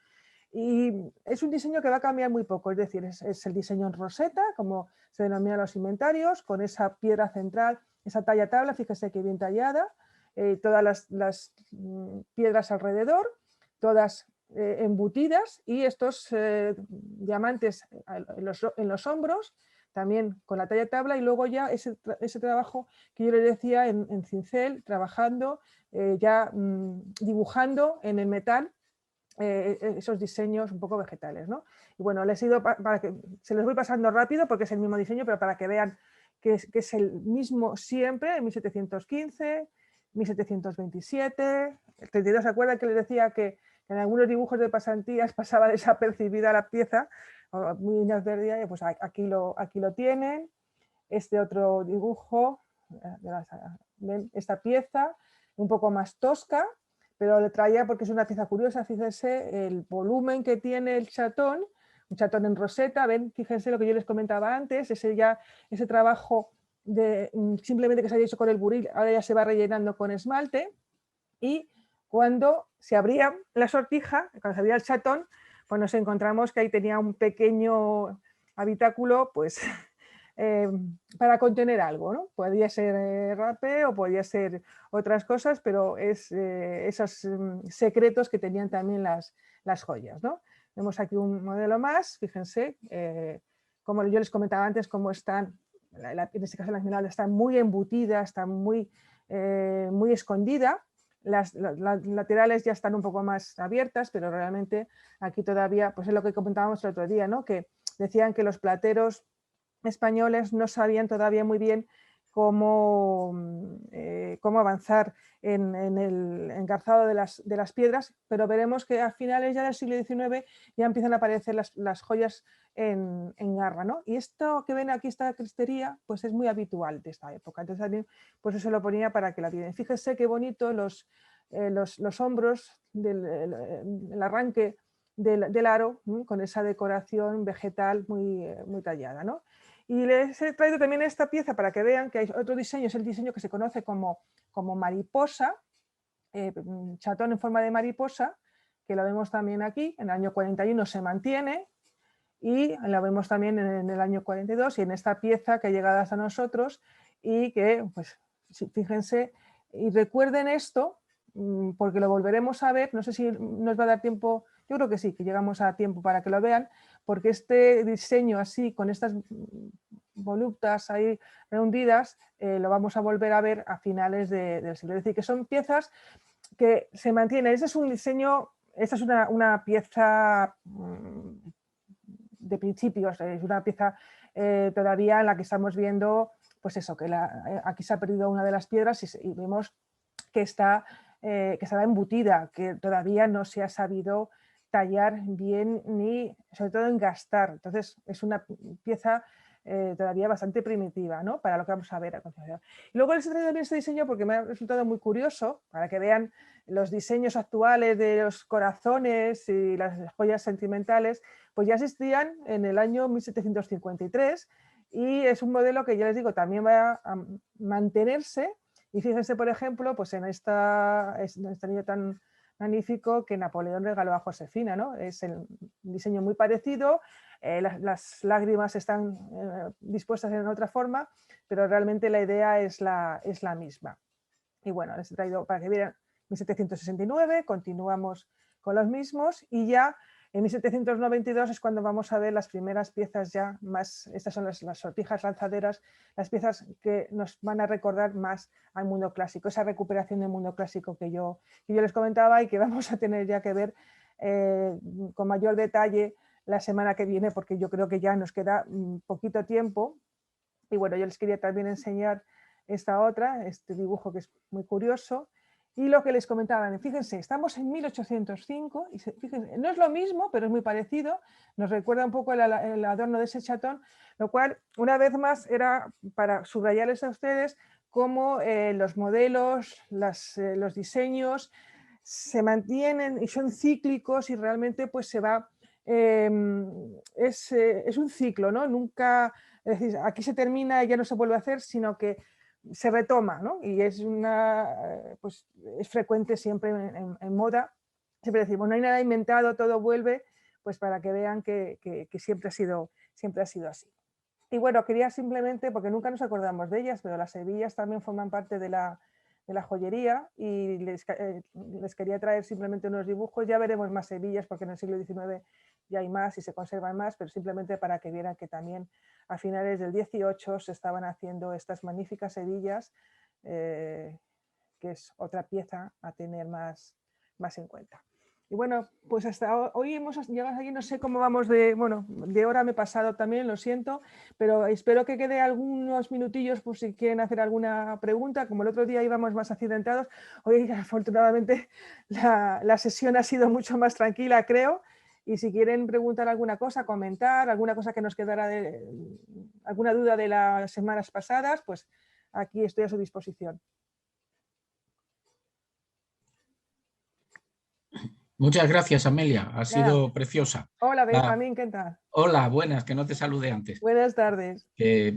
Y es un diseño que va a cambiar muy poco, es decir, es el diseño en roseta, como se denominan los inventarios, con esa piedra central, esa talla tabla, fíjese que bien tallada, todas las piedras alrededor, todas embutidas, y estos diamantes en los hombros, también con la talla tabla, y luego ya ese trabajo que yo les decía en cincel, trabajando, ya dibujando en el metal esos diseños un poco vegetales, ¿no? Y bueno, les he ido para que se los voy pasando rápido porque es el mismo diseño, pero para que vean que es el mismo siempre, en 1715, 1727, el 32. ¿Se acuerdan que les decía que en algunos dibujos de pasantías pasaba desapercibida la pieza, muy inadvertida? Pues aquí lo tienen. Este otro dibujo, ¿ven? Esta pieza un poco más tosca, pero le traía porque es una pieza curiosa. Fíjense el volumen que tiene el chatón, un chatón en roseta, ven, fíjense lo que yo les comentaba antes, ese trabajo de simplemente que se había hecho con el buril, ahora ya se va rellenando con esmalte, y cuando se abría la sortija, cuando se abría el chatón, pues nos encontramos que ahí tenía un pequeño habitáculo, pues para contener algo, ¿no? Podría ser rape o podría ser otras cosas, pero es esos secretos que tenían también las joyas, ¿no? Vemos aquí un modelo más, fíjense, como yo les comentaba antes, cómo están, en este caso la esmeralda está muy embutida, está muy escondida. Las laterales ya están un poco más abiertas, pero realmente aquí todavía, pues es lo que comentábamos el otro día, ¿no? Que decían que los plateros españoles no sabían todavía muy bien cómo avanzar en el engarzado de las piedras, pero veremos que a finales ya del siglo XIX ya empiezan a aparecer las joyas en garra, ¿no? Y esto que ven aquí, esta crestería, pues es muy habitual de esta época. Entonces también, pues eso lo ponía para que la vieran. Fíjense qué bonito los hombros el arranque del aro, con esa decoración vegetal muy tallada, ¿no? Y les he traído también esta pieza para que vean que hay otro diseño, es el diseño que se conoce como mariposa, chatón en forma de mariposa, que lo vemos también aquí, en el año 41 se mantiene, y la vemos también en el año 42, y en esta pieza que ha llegado hasta nosotros, y que, pues, fíjense, y recuerden esto, porque lo volveremos a ver, no sé si nos va a dar tiempo, yo creo que sí, que llegamos a tiempo para que lo vean, porque este diseño así, con estas voluptas ahí reunidas, lo vamos a volver a ver a finales del siglo. Es decir, que son piezas que se mantienen. Ese es un diseño, esta es una pieza de principios, es una pieza todavía en la que estamos viendo, pues eso, que aquí se ha perdido una de las piedras y vemos que estará embutida, que todavía no se ha sabido tallar bien ni sobre todo engastar. Entonces es una pieza todavía bastante primitiva, ¿no? Para lo que vamos a ver a continuación. Y luego les he traído también este diseño porque me ha resultado muy curioso, para que vean los diseños actuales de los corazones y las joyas sentimentales, pues ya existían en el año 1753, y es un modelo que ya les digo también va a mantenerse. Y fíjense, por ejemplo, pues en este anillo tan magnífico que Napoleón regaló a Josefina, ¿no? Es el diseño muy parecido, las lágrimas están dispuestas en otra forma, pero realmente la idea es la misma. Y bueno, les he traído para que vieran 1769, continuamos con los mismos, y ya en 1792 es cuando vamos a ver las primeras piezas ya más, estas son las sortijas lanzaderas, las piezas que nos van a recordar más al mundo clásico, esa recuperación del mundo clásico que yo les comentaba y que vamos a tener ya que ver con mayor detalle la semana que viene, porque yo creo que ya nos queda poquito tiempo. Y bueno, yo les quería también enseñar esta otra, este dibujo que es muy curioso, Y lo que les comentaban, fíjense, estamos en 1805, y fíjense, no es lo mismo, pero es muy parecido, nos recuerda un poco el adorno de ese chatón, lo cual, una vez más, era para subrayarles a ustedes cómo los modelos, los diseños se mantienen y son cíclicos y realmente pues se va, es un ciclo, ¿no? Nunca, es decir, aquí se termina y ya no se vuelve a hacer, sino que se retoma, ¿no? Y es pues es frecuente siempre en moda. Siempre decimos, no hay nada inventado, todo vuelve, pues para que vean que siempre ha sido así. Y bueno, quería simplemente, porque nunca nos acordamos de ellas, pero las hebillas también forman parte de la joyería y les quería traer simplemente unos dibujos. Ya veremos más hebillas porque en el siglo XIX ya hay más y se conservan más, pero simplemente para que vieran que también a finales del XVIII se estaban haciendo estas magníficas hebillas, que es otra pieza a tener más en cuenta. Y bueno, pues hasta hoy hemos llegado aquí, no sé cómo vamos de hora me he pasado también, lo siento, pero espero que quede algunos minutillos por si quieren hacer alguna pregunta. Como el otro día íbamos más accidentados, hoy afortunadamente la sesión ha sido mucho más tranquila, creo, y si quieren preguntar alguna cosa, comentar, alguna cosa que nos quedara alguna duda de las semanas pasadas, pues aquí estoy a su disposición. Muchas gracias, Amelia. Ha sido preciosa. Hola, Benjamín, ¿qué tal? Hola, buenas, que no te saludé antes. Buenas tardes.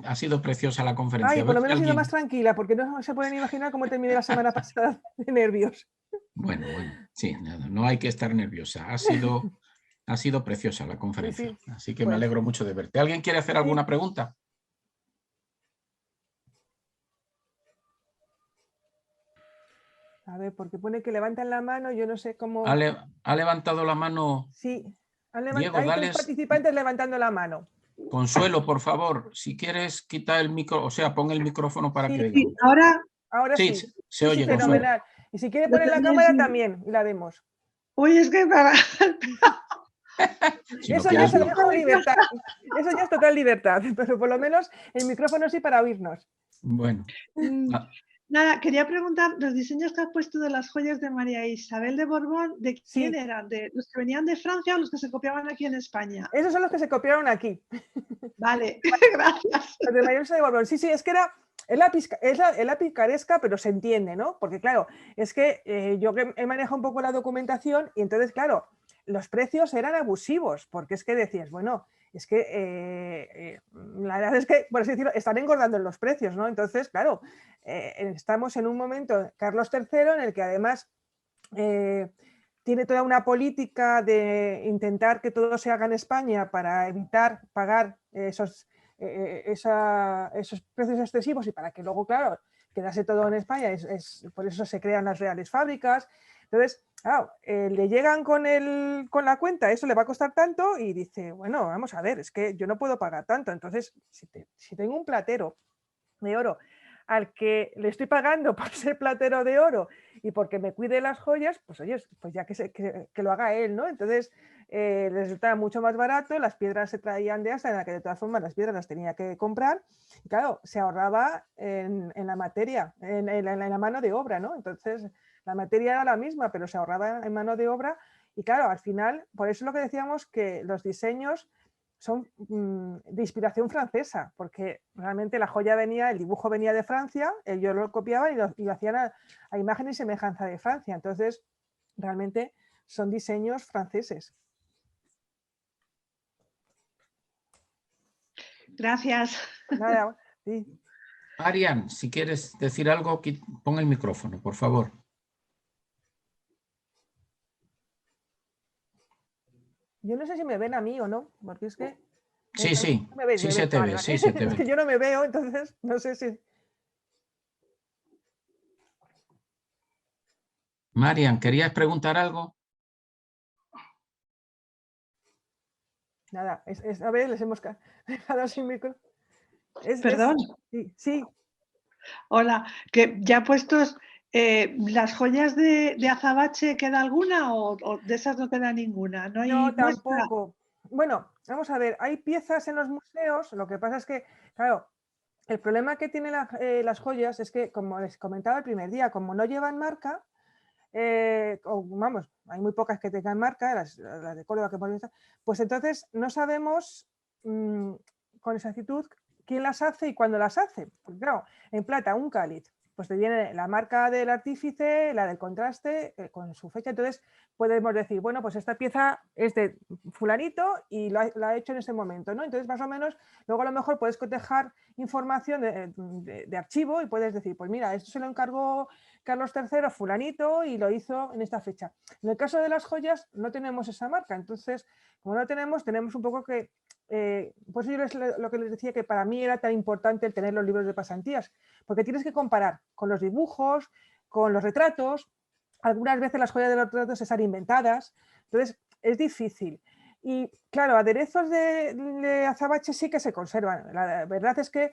Ha sido preciosa la conferencia. Ay, por lo menos he sido más tranquila, porque no se pueden imaginar cómo terminé la semana pasada de nervios. Bueno, sí, no hay que estar nerviosa. Ha sido preciosa la conferencia, sí. Así que me alegro mucho de verte. ¿Alguien quiere hacer alguna pregunta? A ver, porque pone que levantan la mano, yo no sé cómo... ¿Ha levantado la mano? Sí, Diego, hay 3 participantes levantando la mano. Consuelo, por favor, si quieres quitar el micro, o sea, pon el micrófono para que sí, ahora sí. Se oye, fenomenal. Consuelo. Y si quiere poner la cámara también, y la vemos. Uy, es que para... Eso ya se deja libertad. Eso ya es total libertad, pero por lo menos el micrófono sí para oírnos. Bueno. Nada, quería preguntar, los diseños que has puesto de las joyas de María Isabel de Borbón, ¿de quién eran? ¿De los que venían de Francia o los que se copiaban aquí en España? Esos son los que se copiaron aquí. Vale, gracias. Los de María Isabel de Borbón. Sí, es que es la picaresca, pero se entiende, ¿no? Porque claro, es que yo he manejado un poco la documentación y entonces, claro, los precios eran abusivos, porque es que decías, bueno, es que la verdad es que, por así decirlo, están engordando los precios, ¿no? Entonces, claro, estamos en un momento, Carlos III, en el que además tiene toda una política de intentar que todo se haga en España para evitar pagar esos precios excesivos y para que luego, claro, quedase todo en España. Por eso se crean las reales fábricas. Entonces, claro, le llegan con la cuenta, eso le va a costar tanto y dice, bueno, vamos a ver, es que yo no puedo pagar tanto. Entonces, si tengo un platero de oro al que le estoy pagando por ser platero de oro y porque me cuide las joyas, pues oye, pues ya que lo haga él, ¿no? Entonces les resultaba mucho más barato, las piedras se traían de Asia, en la que de todas formas las piedras las tenía que comprar, y claro, se ahorraba en la materia, en la mano de obra, ¿no? Entonces la materia era la misma, pero se ahorraba en mano de obra y claro, al final, por eso es lo que decíamos que los diseños son de inspiración francesa, porque realmente la joya venía, el dibujo venía de Francia, ellos lo copiaban y lo hacían a imagen y semejanza de Francia. Entonces, realmente son diseños franceses. Gracias. Nada, sí. Arián, si quieres decir algo, pon el micrófono, por favor. Yo no sé si me ven a mí o no, porque es que... Sí, sí, ¿me veis? sí se te ve, sí se te ve. Es que yo no me veo, entonces no sé si... Marian, ¿querías preguntar algo? Nada, a ver, les hemos dejado sin micro. Perdón. Sí. Hola, que ya puestos, ¿las joyas de azabache queda alguna o de esas no queda ninguna? No, tampoco. Bueno, vamos a ver, hay piezas en los museos, lo que pasa es que, claro, el problema que tienen las joyas es que, como les comentaba el primer día, como no llevan marca, vamos, hay muy pocas que tengan marca, las de Córdoba que hemos visto, pues entonces no sabemos con exactitud quién las hace y cuándo las hace. Porque claro, en plata un cáliz, pues te viene la marca del artífice, la del contraste, con su fecha, entonces podemos decir, bueno, pues esta pieza es de fulanito y lo ha hecho en ese momento, ¿no? Entonces más o menos, luego a lo mejor puedes cotejar información de archivo y puedes decir, pues mira, esto se lo encargó Carlos III fulanito y lo hizo en esta fecha. En el caso de las joyas no tenemos esa marca, entonces como no tenemos un poco que... por eso yo lo que les decía que para mí era tan importante el tener los libros de pasantías, porque tienes que comparar con los dibujos, con los retratos, algunas veces las joyas de los retratos están inventadas, entonces es difícil. Y claro, aderezos de azabache sí que se conservan, la verdad es que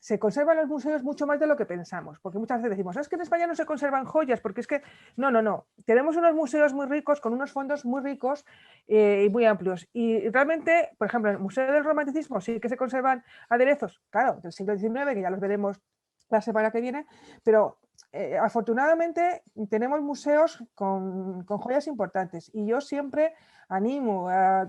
se conservan los museos mucho más de lo que pensamos, porque muchas veces decimos, es que en España no se conservan joyas, porque es que no, tenemos unos museos muy ricos, con unos fondos muy ricos y muy amplios, y realmente, por ejemplo, en el Museo del Romanticismo sí que se conservan aderezos, claro, del siglo XIX, que ya los veremos la semana que viene, pero afortunadamente tenemos museos con joyas importantes, y yo siempre animo a,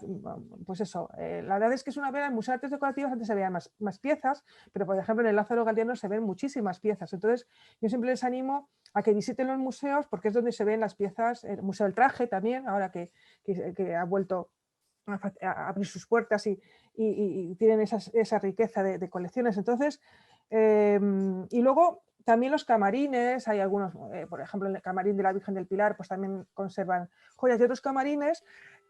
pues eso, la verdad es que es una pena, en el Museo de Artes Decorativas antes se veían más piezas, pero por ejemplo en el Lázaro Galdiano se ven muchísimas piezas, entonces yo siempre les animo a que visiten los museos porque es donde se ven las piezas, el Museo del Traje también, ahora que ha vuelto a abrir sus puertas y tienen esa riqueza de colecciones, entonces, y luego también los camarines, hay algunos, por ejemplo en el camarín de la Virgen del Pilar, pues también conservan joyas de otros camarines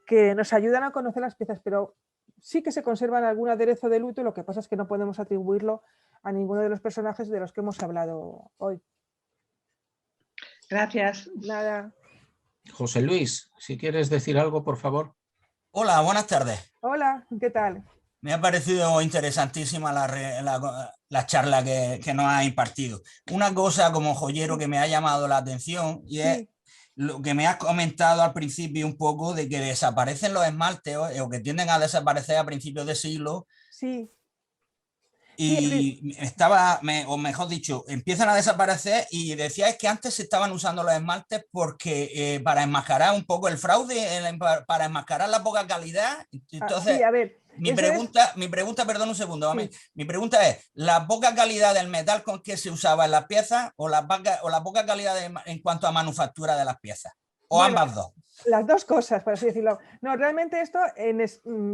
que nos ayudan a conocer las piezas, pero sí que se conservan algún aderezo de luto, lo que pasa es que no podemos atribuirlo a ninguno de los personajes de los que hemos hablado hoy. Gracias. Nada. José Luis, si quieres decir algo, por favor. Hola, buenas tardes. Hola, ¿qué tal? Me ha parecido interesantísima la charla que nos ha impartido. Una cosa como joyero que me ha llamado la atención y es lo que me has comentado al principio un poco de que desaparecen los esmaltes o que tienden a desaparecer a principios de siglo. Sí. Y o mejor dicho, empiezan a desaparecer y decías que antes se estaban usando los esmaltes porque para enmascarar un poco el fraude, para enmascarar la poca calidad. Entonces, sí, a ver, mi pregunta, perdón un segundo, sí. Mi pregunta es, ¿la poca calidad del metal con que se usaba en las piezas o la poca calidad en cuanto a manufactura de las piezas? ¿O bueno, ambas dos? Las dos cosas, por así decirlo. No, realmente esto,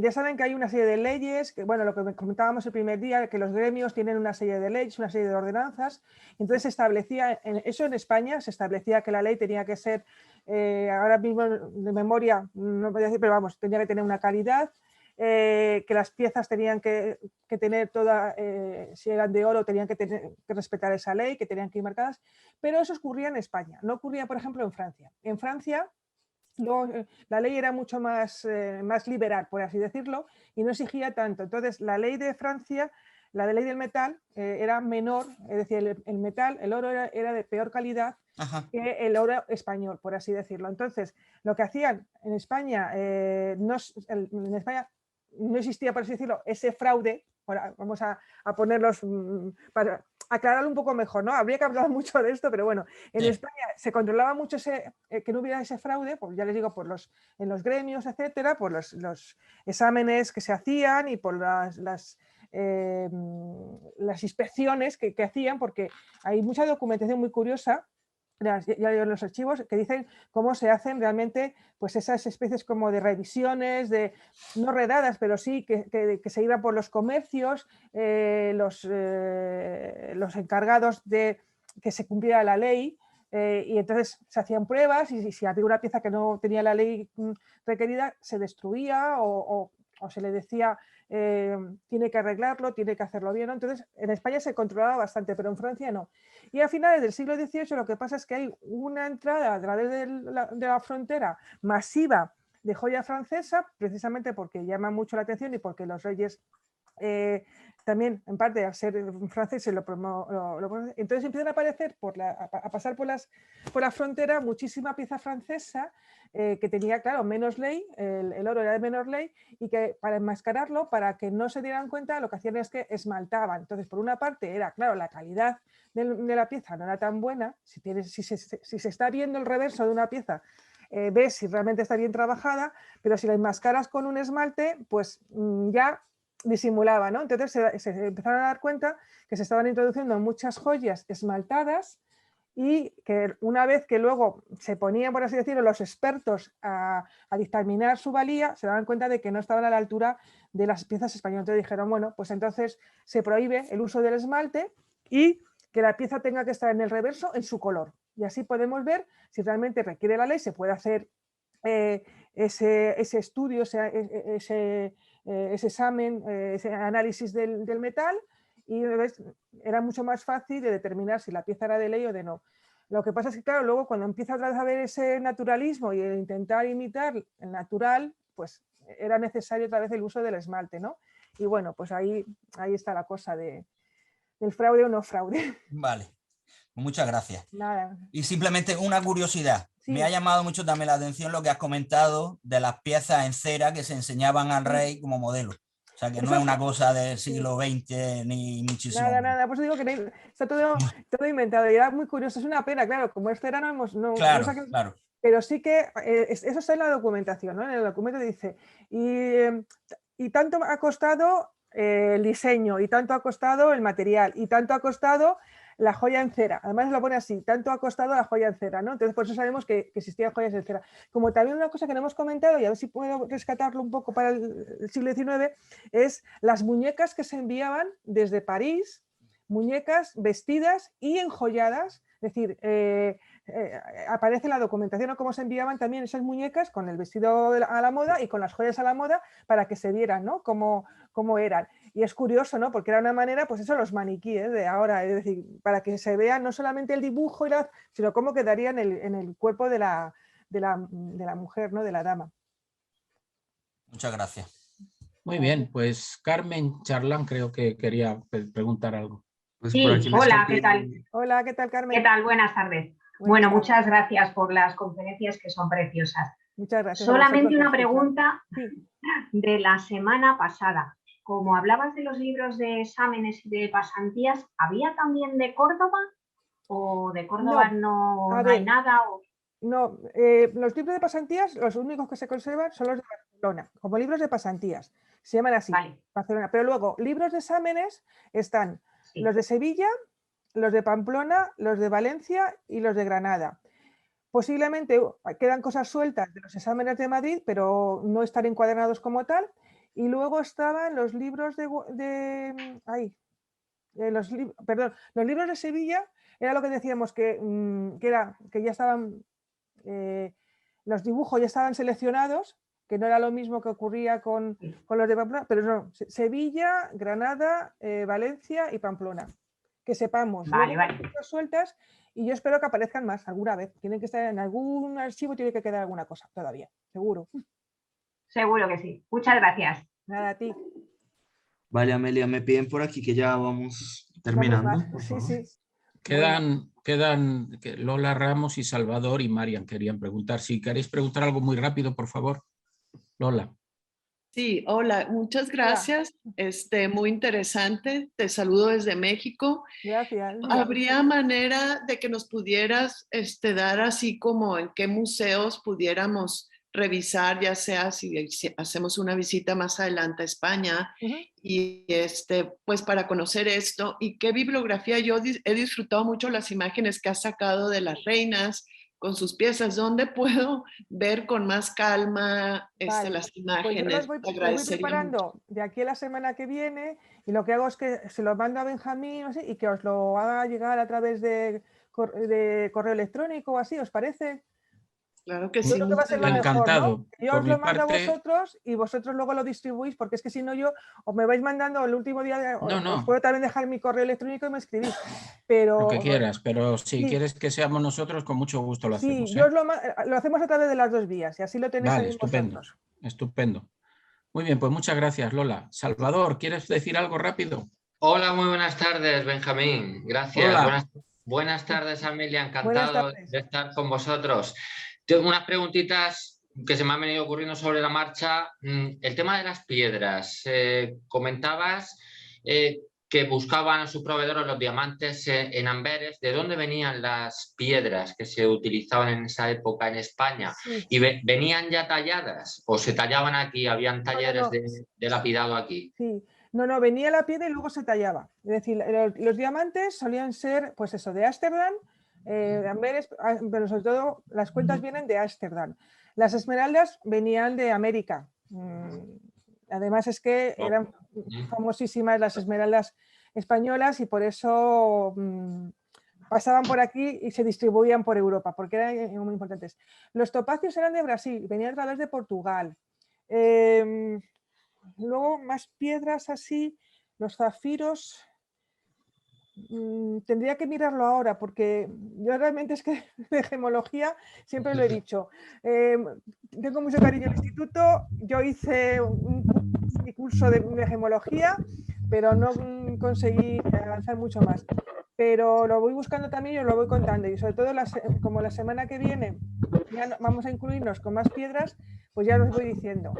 ya saben que hay una serie de leyes, que bueno, lo que comentábamos el primer día, que los gremios tienen una serie de leyes, una serie de ordenanzas, entonces se establecía, eso en España, se establecía que la ley tenía que ser, ahora mismo de memoria, no voy a decir, pero vamos, tenía que tener una calidad, que las piezas tenían que tener toda, si eran de oro, tenían que respetar esa ley, que tenían que ir marcadas, pero eso ocurría en España, no ocurría, por ejemplo, en Francia. En Francia, la ley era mucho más liberal, por así decirlo, y no exigía tanto. Entonces, la ley de Francia, la de ley del metal, era menor, es decir, el metal, el oro era de peor calidad que el oro español, por así decirlo. Entonces, lo que hacían en España, en España no existía, por así decirlo, ese fraude. Ahora vamos a ponerlos para aclararlo un poco mejor, ¿no? Habría que hablar mucho de esto, pero bueno, en España se controlaba mucho que no hubiera ese fraude, pues ya les digo, en los gremios, etcétera, por los exámenes que se hacían y por las inspecciones que hacían, porque hay mucha documentación muy curiosa ya en los archivos que dicen cómo se hacen realmente pues esas especies como de revisiones, no redadas, pero sí que se iban por los comercios, los encargados de que se cumpliera la ley, y entonces se hacían pruebas y si había una pieza que no tenía la ley requerida, se destruía o se le decía tiene que arreglarlo, tiene que hacerlo bien, ¿no? Entonces en España se controlaba bastante, pero en Francia no. Y a finales del siglo XVIII lo que pasa es que hay una entrada a través de la frontera masiva de joya francesa, precisamente porque llama mucho la atención y porque los reyes también en parte al ser franceses entonces empiezan a aparecer a pasar por la frontera muchísima pieza francesa que tenía, claro, menos ley, el oro era de menor ley, y que para enmascararlo, para que no se dieran cuenta, lo que hacían es que esmaltaban. Entonces, por una parte era, claro, la calidad de la pieza no era tan buena. Si se está viendo el reverso de una pieza, ves si realmente está bien trabajada, pero si la enmascaras con un esmalte, pues ya disimulaba, ¿no? Entonces se empezaron a dar cuenta que se estaban introduciendo muchas joyas esmaltadas, y que una vez que luego se ponían, por así decirlo, los expertos a dictaminar su valía, se daban cuenta de que no estaban a la altura de las piezas españolas. Entonces dijeron, bueno, pues entonces se prohíbe el uso del esmalte y que la pieza tenga que estar en el reverso en su color. Y así podemos ver si realmente requiere la ley, se puede hacer ese estudio, ese examen, ese análisis del metal, y era mucho más fácil de determinar si la pieza era de ley o de no. Lo que pasa es que, claro, luego cuando empieza otra vez a ver ese naturalismo y el intentar imitar el natural, pues era necesario otra vez el uso del esmalte, ¿no? Y bueno, pues ahí está la cosa del fraude o no fraude. Vale, muchas gracias. Nada. Y simplemente una curiosidad. Sí. Me ha llamado mucho también la atención lo que has comentado de las piezas en cera que se enseñaban al rey como modelo. O sea, que no es una cosa del siglo XX ni muchísimo. Nada, pues digo que está todo inventado y era muy curioso. Es una pena, claro, como es cera claro. Pero sí que eso está en la documentación, ¿no? En el documento dice, y tanto ha costado el diseño, y tanto ha costado el material, y tanto ha costado la joya en cera. Además lo pone así, tanto ha costado la joya en cera, ¿no? Entonces por eso sabemos que existían joyas en cera. Como también una cosa que no hemos comentado, y a ver si puedo rescatarlo un poco para el siglo XIX, es las muñecas que se enviaban desde París, muñecas vestidas y enjolladas, es decir, aparece en la documentación o cómo se enviaban también esas muñecas con el vestido a la moda y con las joyas a la moda para que se vieran, ¿no? Cómo eran. Y es curioso, ¿no? Porque era una manera, pues eso, los maniquíes de ahora, es decir, para que se vea no solamente el dibujo, sino cómo quedaría en el cuerpo de la mujer, ¿no? De la dama. Muchas gracias. Muy bien, pues Carmen Charlán creo que quería preguntar algo. Pues sí, hola, ¿qué tal? Hola, ¿qué tal, Carmen? ¿Qué tal? Buenas tardes. Bueno, muchas gracias por las conferencias que son preciosas. Muchas gracias. Solamente una pregunta de la semana pasada. Como hablabas de los libros de exámenes y de pasantías, ¿había también de Córdoba? ¿O de Córdoba no hay nada? No, los libros de pasantías, los únicos que se conservan son los de Barcelona, como libros de pasantías. Se llaman así, vale. Barcelona. Pero luego, libros de exámenes están los de Sevilla, los de Pamplona, los de Valencia y los de Granada. Posiblemente quedan cosas sueltas de los exámenes de Madrid, pero no están encuadernados como tal. Y luego estaban los libros los libros de Sevilla, era lo que decíamos que ya estaban, los dibujos ya estaban seleccionados, que no era lo mismo que ocurría con los de Pamplona, pero no, Sevilla, Granada, Valencia y Pamplona. Que sepamos, vale. Cosas sueltas, y yo espero que aparezcan más alguna vez. Tienen que estar en algún archivo, tiene que quedar alguna cosa todavía, seguro. Seguro que sí. Muchas gracias. Nada, a ti. Vale, Amelia, me piden por aquí que ya vamos terminando. Sí. Quedan Lola Ramos y Salvador y Marian querían preguntar. Si queréis preguntar algo muy rápido, por favor. Lola. Sí, hola, muchas gracias. Muy interesante. Te saludo desde México. Gracias. ¿Habría manera de que nos pudieras dar así como en qué museos pudiéramos revisar, ya sea si hacemos una visita más adelante a España, y pues para conocer esto? ¿Y qué bibliografía? Yo he disfrutado mucho las imágenes que has sacado de las reinas con sus piezas. ¿Dónde puedo ver con más calma las imágenes? Pues yo los voy preparando de aquí a la semana que viene, y lo que hago es que se lo mando a Benjamín y que os lo haga llegar a través de correo electrónico o así, ¿os parece? Claro que sí. Creo que va a ser lo encantado. Mejor, ¿no? Yo os lo mando a vosotros y vosotros luego lo distribuís, porque es que si no os me vais mandando el último día, os puedo también dejar mi correo electrónico y me escribís. Pero, lo que quieras, pero si quieres que seamos nosotros, con mucho gusto lo hacemos. Sí, yo lo hacemos a través de las dos vías y así lo tenéis ahí estupendo, vosotros. Estupendo. Muy bien, pues muchas gracias, Lola. Salvador, ¿quieres decir algo rápido? Hola, muy buenas tardes, Benjamín. Gracias. Buenas tardes, Amelia. Encantado de estar con vosotros. Tengo unas preguntitas que se me han venido ocurriendo sobre la marcha. El tema de las piedras. Comentabas que buscaban a sus proveedores los diamantes en Amberes. ¿De dónde venían las piedras que se utilizaban en esa época en España? Sí. ¿Y venían ya talladas o se tallaban aquí? ¿Habían talleres de lapidado aquí? Sí. No, venía la piedra y luego se tallaba. Es decir, los diamantes solían ser, pues eso, de Ámsterdam, de Amberes, pero sobre todo las cuentas vienen de Ámsterdam. Las esmeraldas venían de América. Además es que eran famosísimas las esmeraldas españolas y por eso pasaban por aquí y se distribuían por Europa, porque eran muy importantes. Los topacios eran de Brasil, venían a través de Portugal. Luego más piedras así, los zafiros, tendría que mirarlo ahora porque yo realmente es que de gemología siempre lo he dicho. Tengo mucho cariño al instituto, yo hice un curso de gemología, pero no conseguí avanzar mucho más. Pero lo voy buscando también y os lo voy contando. Y sobre todo como la semana que viene ya vamos a incluirnos con más piedras, pues ya os voy diciendo.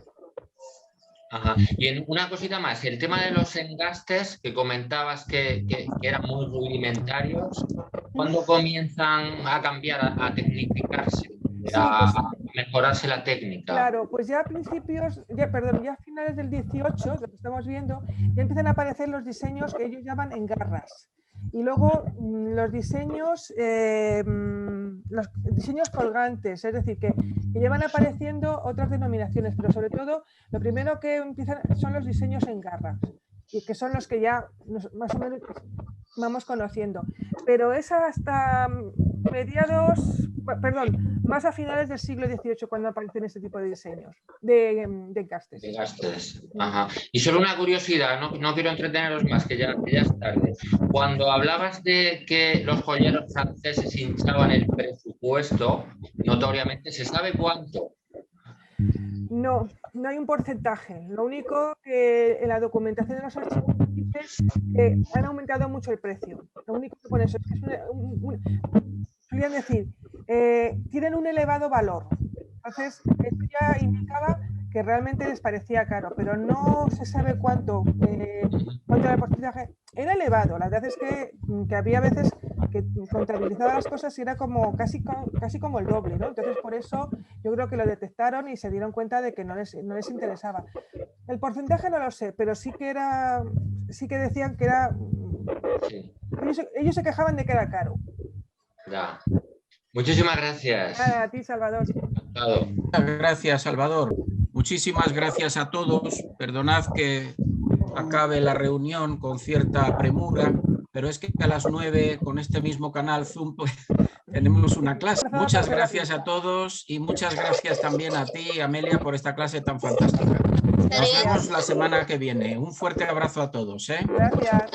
Ajá. Y una cosita más, el tema de los engastes que comentabas que eran muy rudimentarios, ¿cuándo comienzan a cambiar, a tecnificarse, a mejorarse la técnica? Claro, pues ya a principios, ya a finales del 18, lo que estamos viendo, ya empiezan a aparecer los diseños que ellos llaman engarras. Y luego los diseños colgantes, es decir, que ya van apareciendo otras denominaciones, pero sobre todo lo primero que empiezan son los diseños en garra, y que son los que ya más o menos vamos conociendo. Pero es hasta más a finales del siglo XVIII cuando aparecen este tipo de diseños, de engastes. De engastes. Ajá. Y solo una curiosidad, no quiero entreteneros más, que ya es tarde. Cuando hablabas de que los joyeros franceses hinchaban el presupuesto, notoriamente, ¿se sabe cuánto? No hay un porcentaje. Lo único que en la documentación de los archivos dice que han aumentado mucho el precio. Lo único que pone eso es que solían decir, tienen un elevado valor. Entonces, esto ya indicaba que realmente les parecía caro, pero no se sabe cuánto era el porcentaje. Era elevado, la verdad es que había veces que contabilizaba las cosas y era como casi como el doble, ¿no? Entonces, por eso yo creo que lo detectaron y se dieron cuenta de que no les interesaba. El porcentaje no lo sé, pero sí que decían que era... Sí. Ellos se quejaban de que era caro. Ya. Muchísimas gracias. A ti, Salvador. Muchas gracias, Salvador. Muchísimas gracias a todos. Perdonad que acabe la reunión con cierta premura, pero es que a las 9 con este mismo canal Zoom pues, tenemos una clase. Muchas gracias a todos y muchas gracias también a ti, Amelia, por esta clase tan fantástica. Nos vemos la semana que viene. Un fuerte abrazo a todos. Gracias.